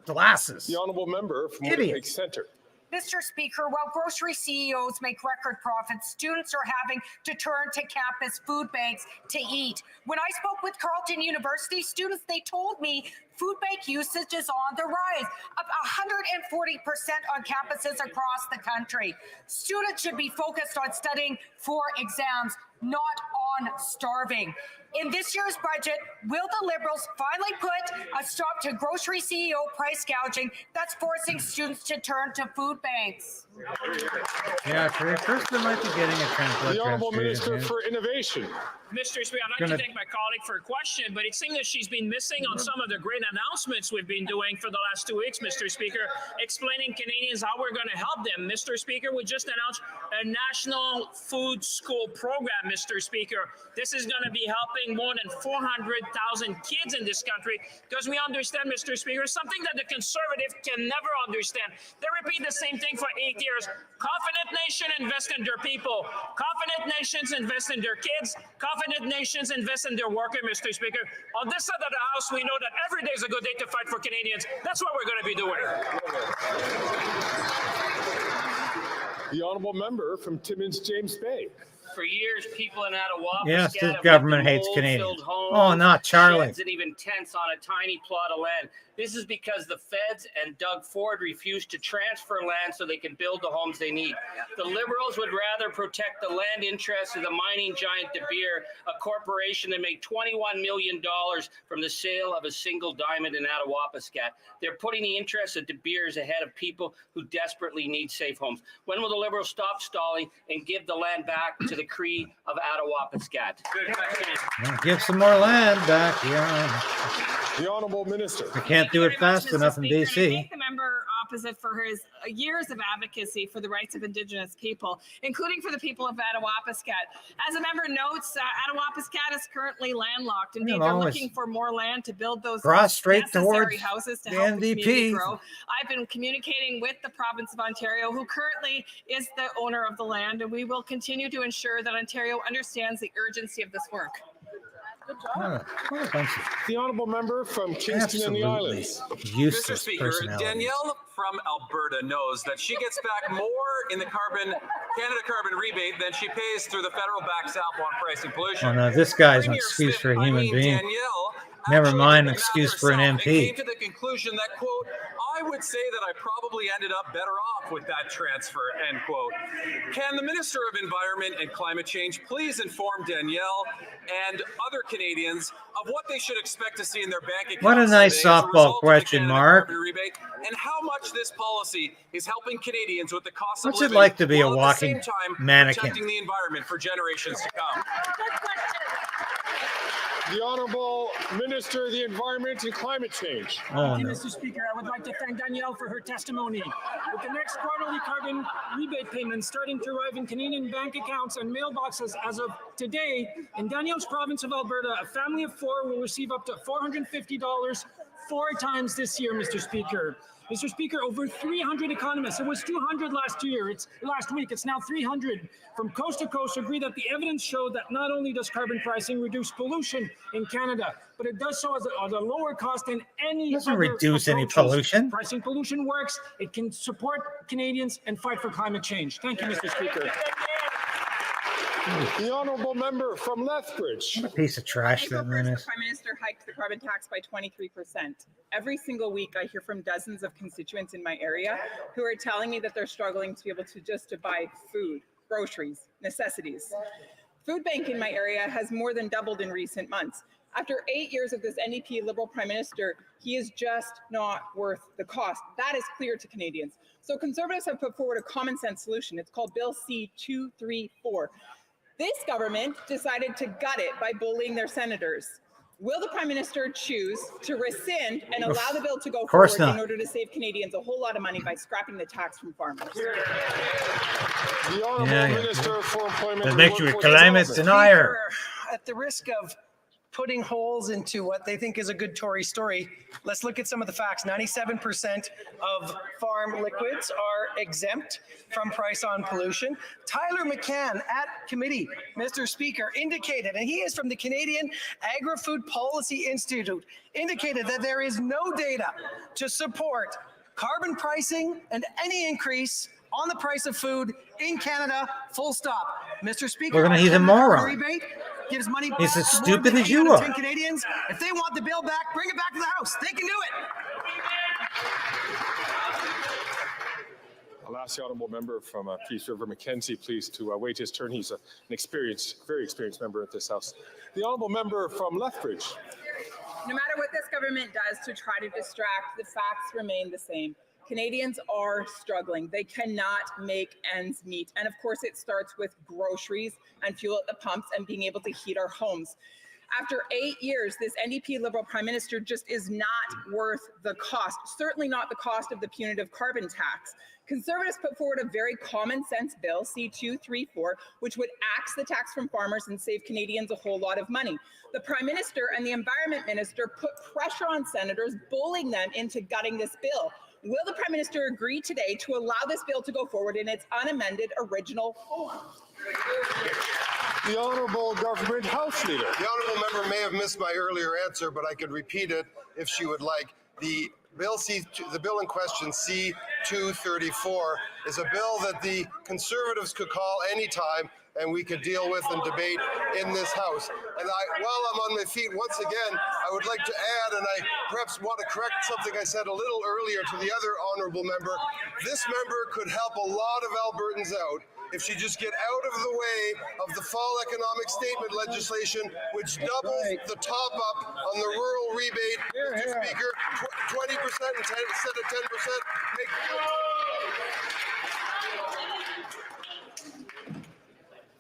glasses. The honourable member from Idiot. Winnipeg Centre. Mr. Speaker, while grocery CEOs make record profits, students are having to turn to campus food banks to eat. When I spoke with Carleton University students, they told me food bank usage is on the rise, up 140% on campuses across the country. Students should be focused on studying for exams, not on starving. In this year's budget, will the Liberals finally put a stop to grocery CEO price gouging that's forcing students to turn to food banks? Yeah, first they might be getting a The Honourable Minister transfusion. for Innovation. Mr. Speaker, I'd like to thank my colleague for a question, but it seems that she's been missing on some of the great announcements we've been doing for the last 2 weeks, Mr. Speaker, explaining Canadians how we're going to help them. Mr. Speaker, we just announced a national food school program, Mr. Speaker. This is going to be helping more than 400,000 kids in this country because we understand, Mr. Speaker, something that the Conservative can never understand. They repeat the same thing for 8 years. Confident nation invest in their people. Confident nations invest in their kids. Confident nations invest in their workers, Mr. Speaker. On this side of the House, we know that every day is a good day to fight for Canadians. That's what we're going to be doing. The honourable member from Timmins James Bay. For years, people in Attawapaskat Yes, this have government lived in hates Canadians. mold-filled homes, Oh, not Charlie. sheds, and even tents on a tiny plot of land. This is because the feds and Doug Ford refuse to transfer land so they can build the homes they need. The Liberals would rather protect the land interests of the mining giant De Beers, a corporation that made $21 million from the sale of a single diamond in Attawapaskat. They're putting the interests of De Beers ahead of people who desperately need safe homes. When will the Liberals stop stalling and give the land back to the Cree of Attawapaskat? Good question. Give some more land back. Yeah. The Honourable Minister. I can't do it fast enough in I DC. thank the member opposite for his years of advocacy for the rights of Indigenous people, including for the people of Attawapaskat. As the member notes, Attawapaskat is currently landlocked. Indeed, they're always looking for more land to build those cross straight necessary towards houses to the help the community NDP. grow. I've been communicating with the province of Ontario, who currently is the owner of the land, and we will continue to ensure that Ontario understands the urgency of this work. What a bunch of The honourable member from Kingston and the absolutely Islands. useless Mr. Speaker, personalities. Danielle from Alberta knows that she gets back more in the Canada carbon rebate than she pays through the federal backstop on pricing pollution. Oh no, this guy's an Premier excuse Smith, for a human being. Danielle Never actually mind did an the math excuse for an herself and came MP. to the conclusion that, quote, I would say that I probably ended up better off with that transfer, end quote. Can the Minister of Environment and Climate Change please inform Danielle and other Canadians of what they should expect to see in their bank accounts What a nice today as a softball result of the question, Canada Mark. carbon rebate, and how much this policy is helping Canadians with the cost What's of it living, like to be a while walking at the same time mannequin? protecting the environment for generations to come. The Honourable Minister of the Environment and Climate Change. Oh, Thank you, no. Mr. Speaker. I would like to thank Danielle for her testimony. With the next quarterly carbon rebate payments starting to arrive in Canadian bank accounts and mailboxes as of today, in Danielle's province of Alberta, a family of 4 will receive up to $450 4 times this year, Mr. Speaker. Mr. Speaker, over 300 economists, it was 200 last week, it's now 300, from coast to coast agree that the evidence showed that not only does carbon pricing reduce pollution in Canada, but it does so at a lower cost than any Doesn't other reduce any approaches. pollution. Pricing pollution works, it can support Canadians and fight for climate change. Thank you, Mr. Speaker. The honourable member from Lethbridge. What a piece of trash April that man 1st, is. the Prime Minister hiked the carbon tax by 23%. Every single week, I hear from dozens of constituents in my area who are telling me that they're struggling to be able to buy food, groceries, necessities. Food bank in my area has more than doubled in recent months. After 8 years of this NDP Liberal Prime Minister, he is just not worth the cost. That is clear to Canadians. So Conservatives have put forward a common sense solution. It's called Bill C-234. This government decided to gut it by bullying their senators. Will the Prime Minister choose to rescind and allow the bill to go forward in order to save Canadians a whole lot of money by scrapping the tax from farmers? The Honourable Minister for Employment That and makes you a Workforce climate Development. denier. At the risk of putting holes into what they think is a good Tory story, let's look at some of the facts. 97% of farm liquids are exempt from price on pollution. Tyler McCann at committee, Mr. Speaker, indicated, and he is from the Canadian Agri-Food Policy Institute, indicated that there is no data to support carbon pricing and any increase on the price of food in Canada, full stop. Mr. Speaker, Well, then he's a carbon moron. rebate gives money back He's as to more stupid than as you 8 out of are. 10 Canadians. If they want the bill back, bring it back to the House. They can do it. I'll ask the honourable member from Peace River Mackenzie, please, to wait his turn. He's an experienced, very experienced member of this House. The honourable member from Lethbridge. No matter what this government does to try to distract, the facts remain the same. Canadians are struggling. They cannot make ends meet. And of course, it starts with groceries and fuel at the pumps and being able to heat our homes. After 8 years, this NDP Liberal Prime Minister just is not worth the cost, certainly not the cost of the punitive carbon tax. Conservatives put forward a very common sense bill, C-234, which would axe the tax from farmers and save Canadians a whole lot of money. The Prime Minister and the Environment Minister put pressure on senators, bullying them into gutting this bill. Will the Prime Minister agree today to allow this bill to go forward in its unamended original form? The Honourable Government House Leader. The honourable member may have missed my earlier answer, but I could repeat it if she would like. The bill in question, C-234, is a bill that the Conservatives could call anytime and we could deal with and debate in this House. And while I'm on my feet, once again, I would like to add, and I perhaps want to correct something I said a little earlier to the other honourable member. This member could help a lot of Albertans out if she just get out of the way of the fall economic statement legislation, which doubles the top up on the rural rebate, Mr. Speaker, 20% instead of 10%.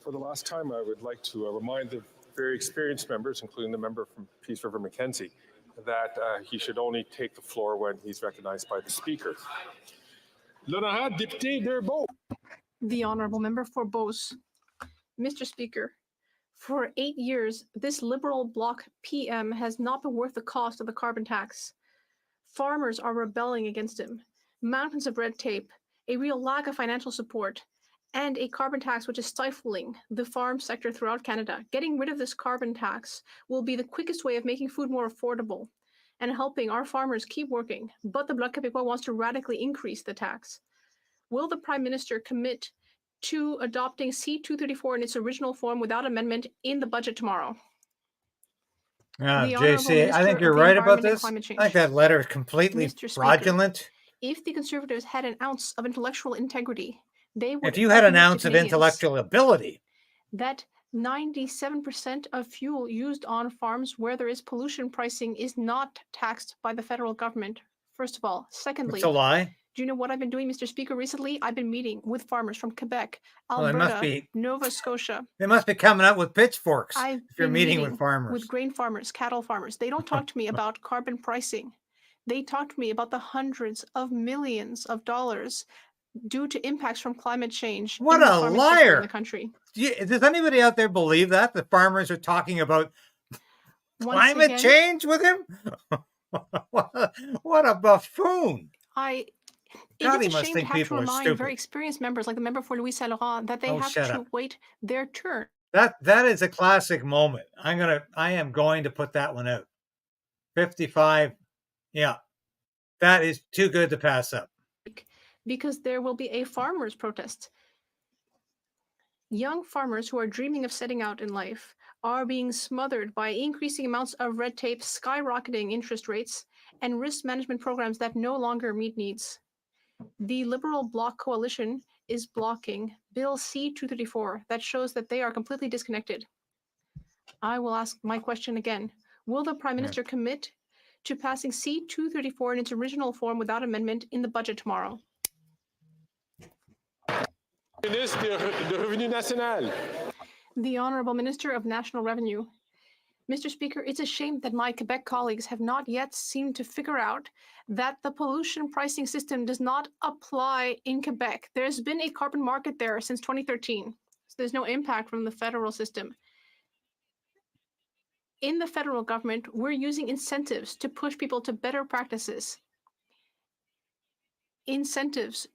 For the last time, I would like to remind the very experienced members, including the member from Peace River Mackenzie, that he should only take the floor when he's recognized by the Speaker. L'honorable député de Beauce. The Honourable Member for Beauce. Mr. Speaker, for 8 years, this Liberal bloc PM has not been worth the cost of the carbon tax. Farmers are rebelling against him. Mountains of red tape, a real lack of financial support, and a carbon tax which is stifling the farm sector throughout Canada. Getting rid of this carbon tax will be the quickest way of making food more affordable and helping our farmers keep working. But the Bloc Québécois wants to radically increase the tax. Will the Prime Minister commit to adopting C-234 in its original form without amendment in the budget tomorrow? JC, I think you're right about this. I think that letter is completely fraudulent. If the Conservatives had an ounce of intellectual integrity, they would. If you had an ounce of intellectual ability, that 97% of fuel used on farms where there is pollution pricing is not taxed by the federal government. First of all. Secondly, it's a lie. Do you know what I've been doing, Mr. Speaker? Recently, I've been meeting with farmers from Quebec, Alberta, Nova Scotia. They must be coming out with pitchforks if you're meeting with farmers. With grain farmers, cattle farmers. They don't talk to me about carbon pricing. They talk to me about the hundreds of millions of dollars due to impacts from climate change. What a liar! In the country. Does anybody out there believe that the farmers are talking about climate change with him? What a buffoon! It is a shame to have to remind very experienced members like the member for Louis Saint Laurent that they have to wait their turn. That is a classic moment. I am going to put that one out. 55. Yeah. That is too good to pass up. Because there will be a farmers' protest. Young farmers who are dreaming of setting out in life are being smothered by increasing amounts of red tape, skyrocketing interest rates, and risk management programs that no longer meet needs. The Liberal Bloc coalition is blocking Bill C-234 that shows that they are completely disconnected. I will ask my question again. Will the Prime Minister commit to passing C-234 in its original form without amendment in the budget tomorrow? The Honourable Minister of National Revenue. Mr. Speaker, it's a shame that my Quebec colleagues have not yet seemed to figure out that the pollution pricing system does not apply in Quebec. There's been a carbon market there since 2013, so there's no impact from the federal system. In the federal government, we're using incentives to push people to better practices. Incentives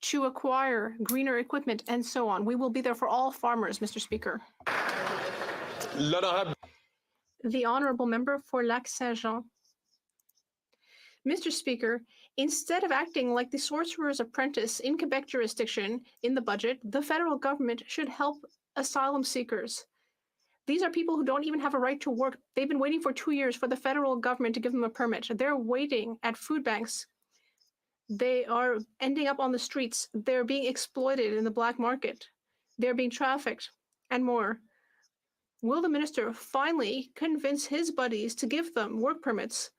to acquire greener equipment and so on. We will be there for all farmers, Mr. Speaker. The Honourable Member for Lac-Saint-Jean. Mr. Speaker, instead of acting like the sorcerer's apprentice in Quebec jurisdiction in the budget, the federal government should help asylum seekers. These are people who don't even have a right to work. They've been waiting for 2 years for the federal government to give them a permit. They're waiting at food banks. They are ending up on the streets. They're being exploited in the black market. They're being trafficked and more. Will the minister finally convince his buddies to give them work permits?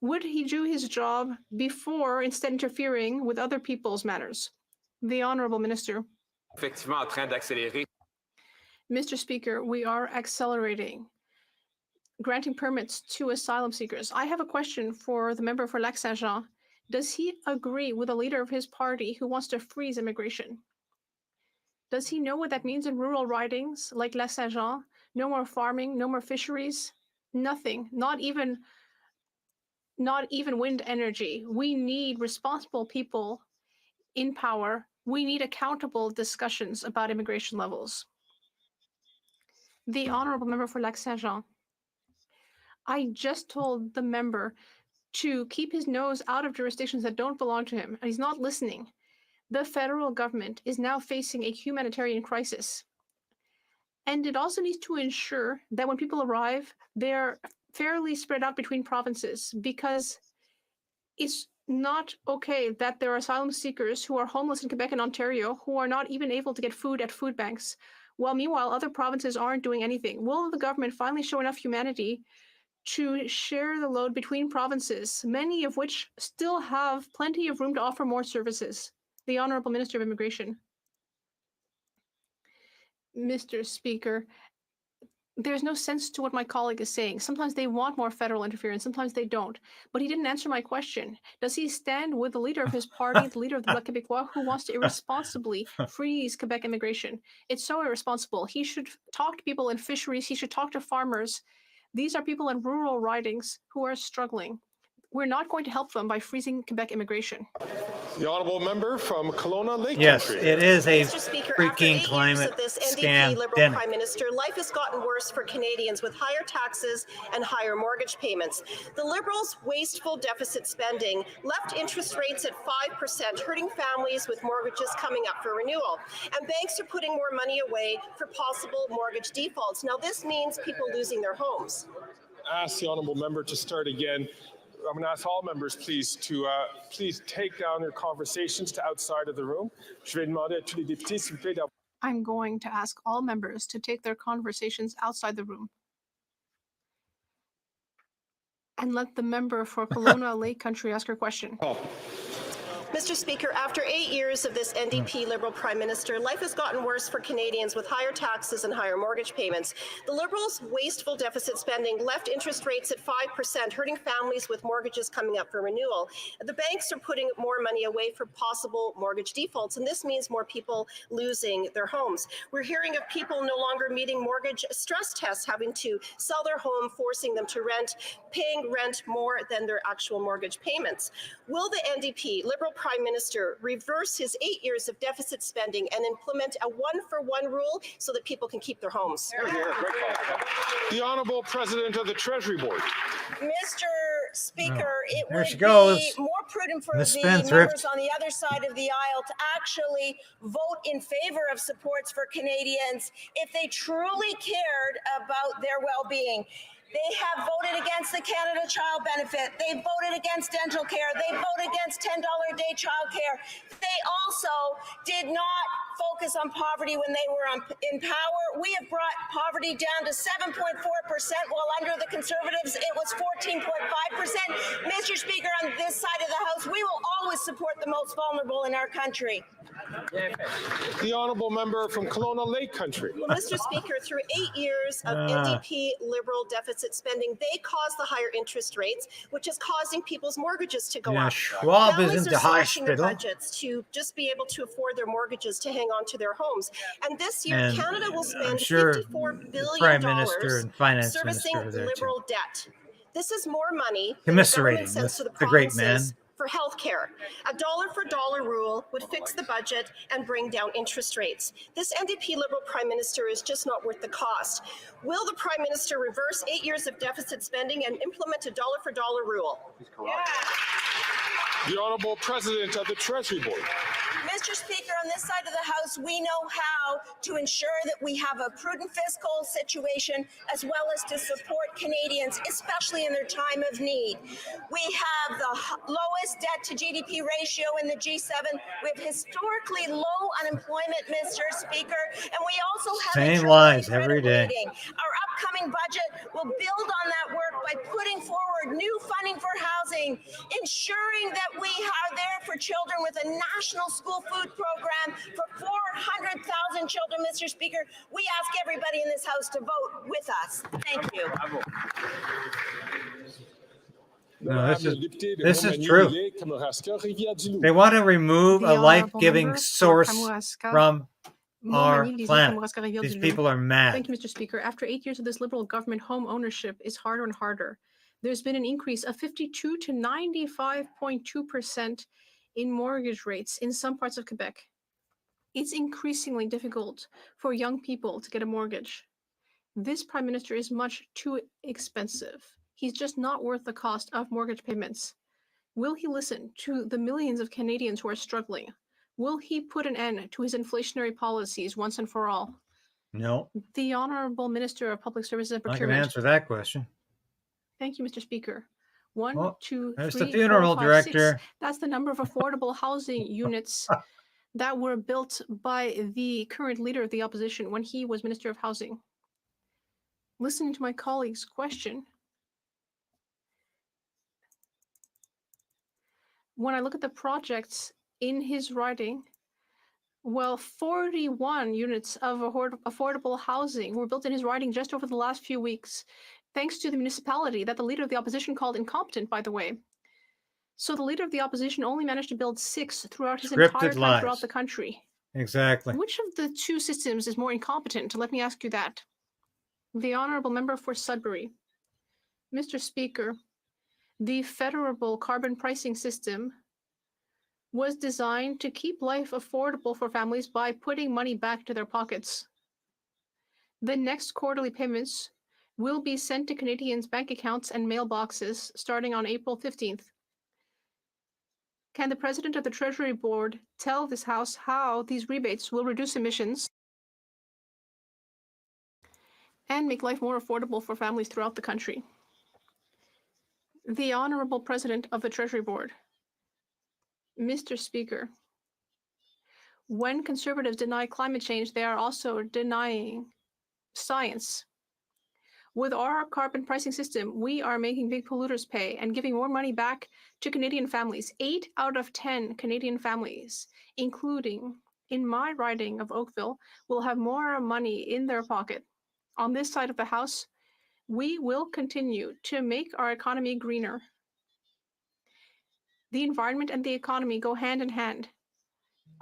Would he do his job before instead interfering with other people's matters? The Honourable Minister. Mr. Speaker, we are accelerating, granting permits to asylum seekers. I have a question for the member for Lac-Saint-Jean. Does he agree with a leader of his party who wants to freeze immigration? Does he know what that means in rural ridings like Lac-Saint-Jean? No more farming, no more fisheries, nothing, not even wind energy. We need responsible people in power. We need accountable discussions about immigration levels. The Honourable Member for Lac-Saint-Jean. I just told the member to keep his nose out of jurisdictions that don't belong to him, and he's not listening. The federal government is now facing a humanitarian crisis. And it also needs to ensure that when people arrive, they're fairly spread out between provinces, because it's not okay that there are asylum seekers who are homeless in Quebec and Ontario who are not even able to get food at food banks, while meanwhile other provinces aren't doing anything. Will the government finally show enough humanity to share the load between provinces, many of which still have plenty of room to offer more services? The Honourable Minister of Immigration. Mr. Speaker, there's no sense to what my colleague is saying. Sometimes they want more federal interference, sometimes they don't. But he didn't answer my question. Does he stand with the leader of his party, the leader of the Bloc Québécois, who wants to irresponsibly freeze Quebec immigration? It's so irresponsible. He should talk to people in fisheries. He should talk to farmers. These are people in rural ridings who are struggling. We're not going to help them by freezing Quebec immigration. The honourable member from Kelowna Lake Yes, Country. it is a Mr. Speaker, freaking after 8 years climate of this NDP scam. Liberal Prime Minister, life has gotten worse for Canadians with higher taxes and higher mortgage payments. The Liberals' wasteful deficit spending left interest rates at 5%, hurting families with mortgages coming up for renewal. And banks are putting more money away for possible mortgage defaults. Now, this means people losing their homes. Ask the honourable member to start again. I'm going to ask all members, please, to please take down their conversations to outside of the room. Je vais demander à tous les députés, s'il vous plaît, d'avoir. I'm going to ask all members to take their conversations outside the room. And let the member for Kelowna Lake Country ask her question. Mr. Speaker, after 8 years of this NDP Liberal Prime Minister, life has gotten worse for Canadians with higher taxes and higher mortgage payments. The Liberals' wasteful deficit spending left interest rates at 5%, hurting families with mortgages coming up for renewal. The banks are putting more money away for possible mortgage defaults, and this means more people losing their homes. We're hearing of people no longer meeting mortgage stress tests, having to sell their home, forcing them to rent, paying rent more than their actual mortgage payments. Will the NDP Liberal Prime Minister reverse his 8 years of deficit spending and implement a one-for-one rule so that people can keep their homes? The Honourable President of the Treasury Board. Mr. Speaker, it There would she goes. be more prudent for Miss the Spendthrift. members on the other side of the aisle to actually vote in favor of supports for Canadians if they truly cared about their well-being. They have voted against the Canada Child Benefit. They voted against dental care. They voted against $10 a day child care. They also did not focus on poverty when they were in power. We have brought poverty down to 7.4%, while under the Conservatives it was 14.5%. Mr. Speaker, on this side of the House, we will always support the most vulnerable in our country. The honourable member from Kelowna Lake Country. Well, Mr. Speaker, through 8 years of NDP Liberal deficit spending, they caused the higher interest rates, which is causing people's mortgages to go up. Schwab Families isn't are the slashing their hospital. budgets to just be able to afford their mortgages to hang on to their homes. And this year, And Canada will spend I'm sure $54 billion Prime Minister and Finance servicing Minister are there too. Liberal debt. This is more money than the Commiserating government sends to with the the great provinces man. for health care. A dollar-for-dollar rule would fix the budget and bring down interest rates. This NDP Liberal Prime Minister is just not worth the cost. Will the Prime Minister reverse 8 years of deficit spending and implement a dollar-for-dollar rule? The Honourable President of the Treasury Board. Mr. Speaker, on this side of the House, we know how to ensure that we have a prudent fiscal situation as well as to support Canadians, especially in their time of need. We have the lowest debt to GDP ratio in the G7. We have historically low unemployment, Mr. Speaker, and we also have Same a lies AAA every credit day. rating. Our upcoming budget will build on that work by putting forward new funding for housing, ensuring that we are there for children with a national school food program for 400,000 children, Mr. Speaker. We ask everybody in this House to vote with us. Thank you. No, this is true. They want to remove The a honourable life-giving member for source Kamouraska, from our Montmagny, planet. Kamouraska-Rivière-du-Loup. These people are mad. Thank you, Mr. Speaker. After 8 years of this Liberal government, home ownership is harder and harder. There's been an increase of 52 to 95.2% in mortgage rates in some parts of Quebec. It's increasingly difficult for young people to get a mortgage. This Prime Minister is much too expensive. He's just not worth the cost of mortgage payments. Will he listen to the millions of Canadians who are struggling? Will he put an end to his inflationary policies once and for all? No, The Honourable Minister of Public Services and I can Procurement. answer that question. Thank you, Mr. Speaker. One, Oh, two, there's three, the funeral 4, 5, 6. director. That's the number of affordable housing units that were built by the current leader of the opposition when he was Minister of Housing. Listening to my colleague's question, when I look at the projects in his writing, well, 41 units of affordable housing were built in his writing just over the last few weeks, thanks to the municipality that the leader of the opposition called incompetent, by the way. So the leader of the opposition only managed to build 6 throughout his Scripted entire time lies. throughout the country. Exactly. Which of the two systems is more incompetent? Let me ask you that. The Honourable Member for Sudbury. Mr. Speaker, The federal carbon pricing system was designed to keep life affordable for families by putting money back to their pockets. The next quarterly payments will be sent to Canadians' bank accounts and mailboxes starting on April 15th. Can the President of the Treasury Board tell this House how these rebates will reduce emissions and make life more affordable for families throughout the country? The Honorable President of the Treasury Board. Mr. Speaker, when Conservatives deny climate change, they are also denying science. With our carbon pricing system, we are making big polluters pay and giving more money back to Canadian families. 8 out of 10 Canadian families, including in my riding of Oakville, will have more money in their pocket. On this side of the House, we will continue to make our economy greener. The environment and the economy go hand in hand.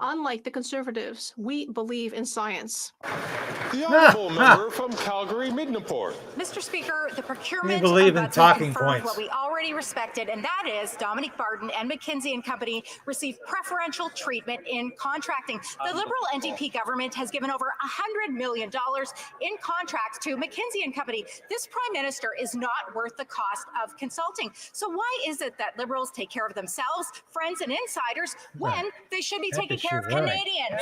Unlike the Conservatives, we believe in science. The honourable member from Calgary Midnaport. Mr. Speaker, the procurement believe in ombudsman talking confirmed points. what we already respected, and that is Dominic Barton and McKinsey & Company receive preferential treatment in contracting. The Liberal NDP government has given over $100 million in contracts to McKinsey & Company. This Prime Minister is not worth the cost of consulting. So why is it that Liberals take care of themselves, friends, and insiders when they should be taking care of Canadians?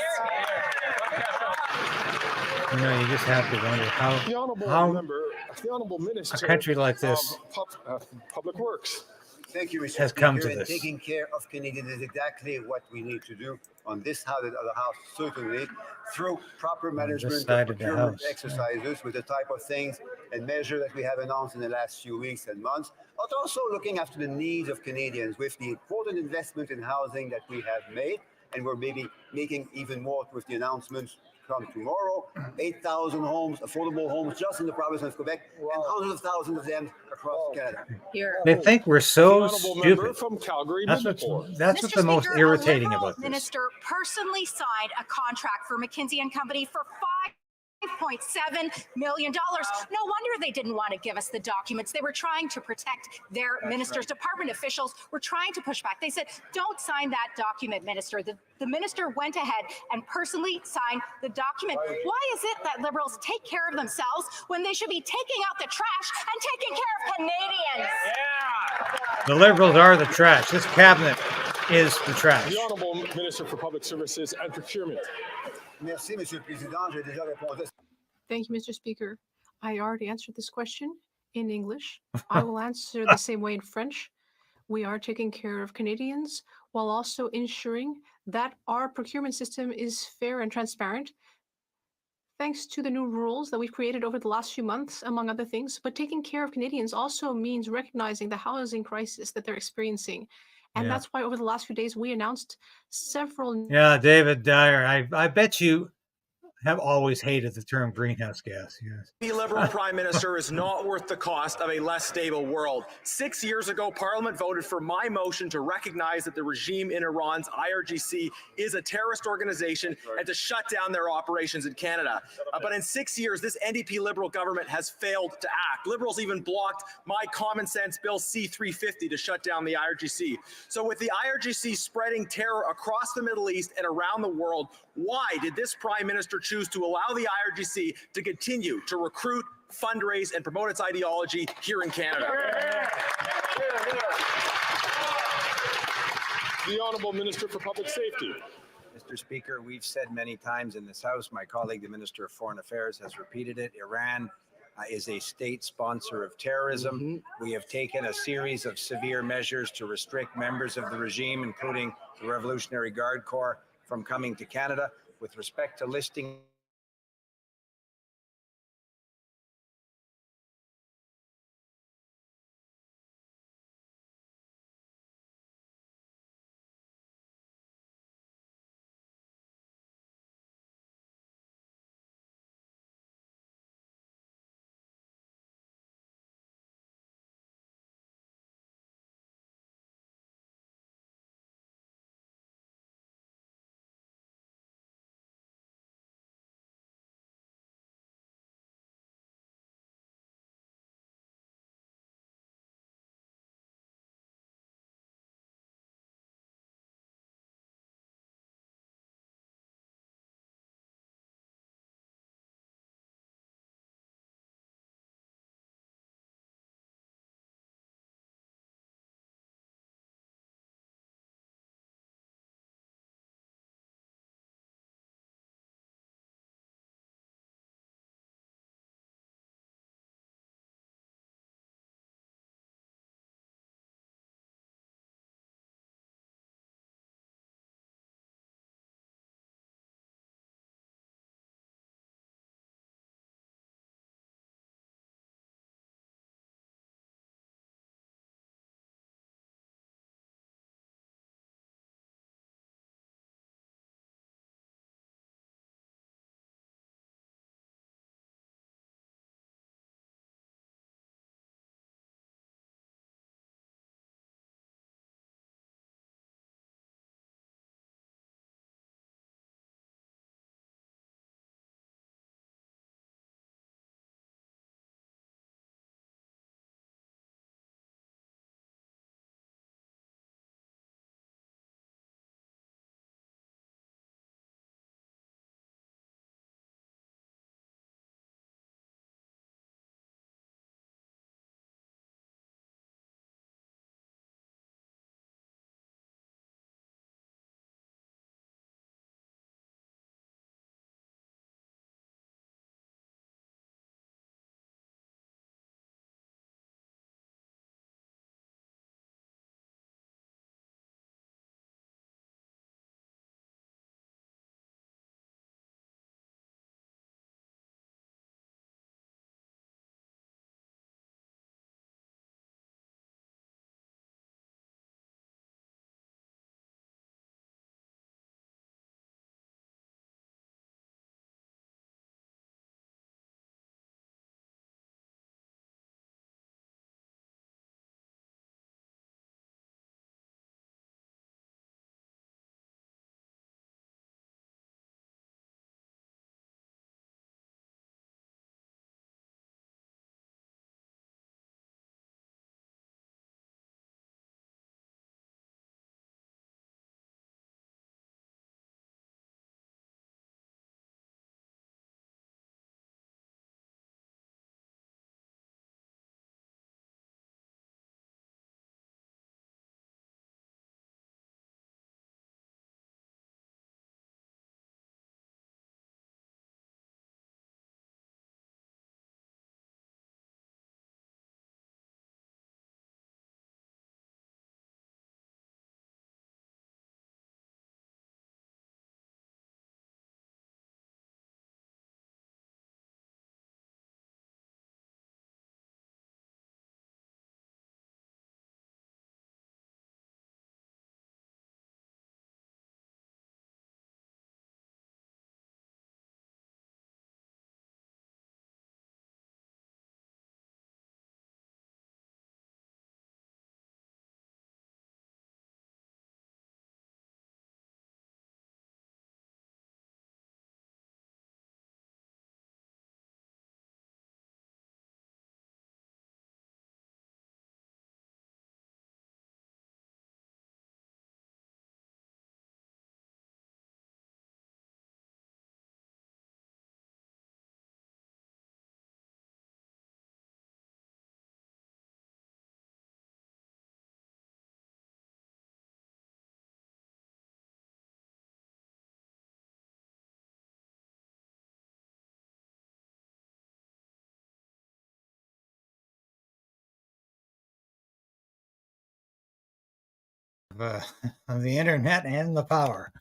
You know, you just have to wonder how The honourable minister a country like this of Public Works. Thank you, Mr. has Speaker. come to and this. Taking care of Canadians is exactly what we need to do on this House and other House, certainly, through proper management side of of the procurement House. exercises with the type of things and measures that we have announced in the last few weeks and months, but also looking after the needs of Canadians with the important investment in housing that we have made, and we're maybe making even more with the announcements come tomorrow. 8,000 homes, affordable homes, just in the province of Quebec, and hundreds of thousands of them across Canada. They think we're so The honourable member stupid. from Calgary That's Midnaport. what's Mr. the most Speaker, irritating a Liberal about this. minister personally signed a contract for McKinsey & Company for $5.7 million. No wonder they didn't want to give us the documents. They were trying to protect their ministers. right. Department officials were trying to push back. They said, don't sign that document, minister. The minister went ahead and personally signed the document. Why is it that Liberals take care of themselves when they should be taking out the trash and taking care of Canadians? The Liberals are the trash. This cabinet is the trash. The honourable minister for Public Services and Procurement. Merci, Monsieur le Président. J'ai déjà répondu. Thank you, Mr. Speaker. I already answered this question in English. I will answer the same way in French. We are taking care of Canadians while also ensuring that our procurement system is fair and transparent, thanks to the new rules that we've created over the last few months, among other things. But taking care of Canadians also means recognizing the housing crisis that they're experiencing. And Yeah. that's why over the last few days, we announced several... Yeah, David Dyer, I bet you have always hated the term greenhouse gas. Yes. The Liberal Prime Minister is not worth the cost of a less stable world. 6 years ago, Parliament voted for my motion to recognize that the regime in Iran's IRGC is a terrorist organization and to shut down their operations in Canada. But in 6 years, this NDP Liberal government has failed to act. Liberals even blocked my common sense Bill C-350 to shut down the IRGC. So with the IRGC spreading terror across the Middle East and around the world, why did this Prime Minister choose to allow the IRGC to continue to recruit, fundraise, and promote its ideology here in Canada? The honourable minister for Public Safety. Mr. Speaker, we've said many times in this House, my colleague, the Minister of Foreign Affairs, has repeated it. Iran is a state sponsor of terrorism. We have taken a series of severe measures to restrict members of the regime, including the Revolutionary Guard Corps, from coming to Canada. With respect to listing of the internet and the power.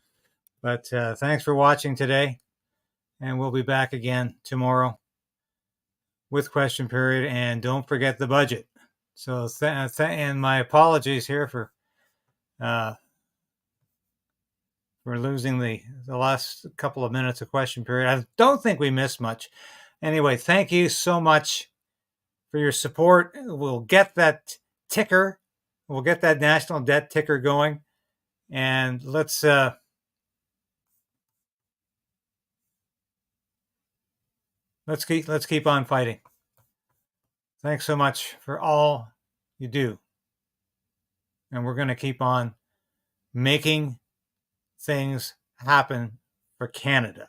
But thanks for watching today, and we'll be back again tomorrow with question period. And don't forget the budget. So and my apologies here for losing the last couple of minutes of question period. I don't think we missed much. Anyway, thank you so much for your support. We'll get that ticker. We'll get that national debt ticker going, and let's keep on fighting. Thanks so much for all you do, and we're going to keep on making things happen for Canada.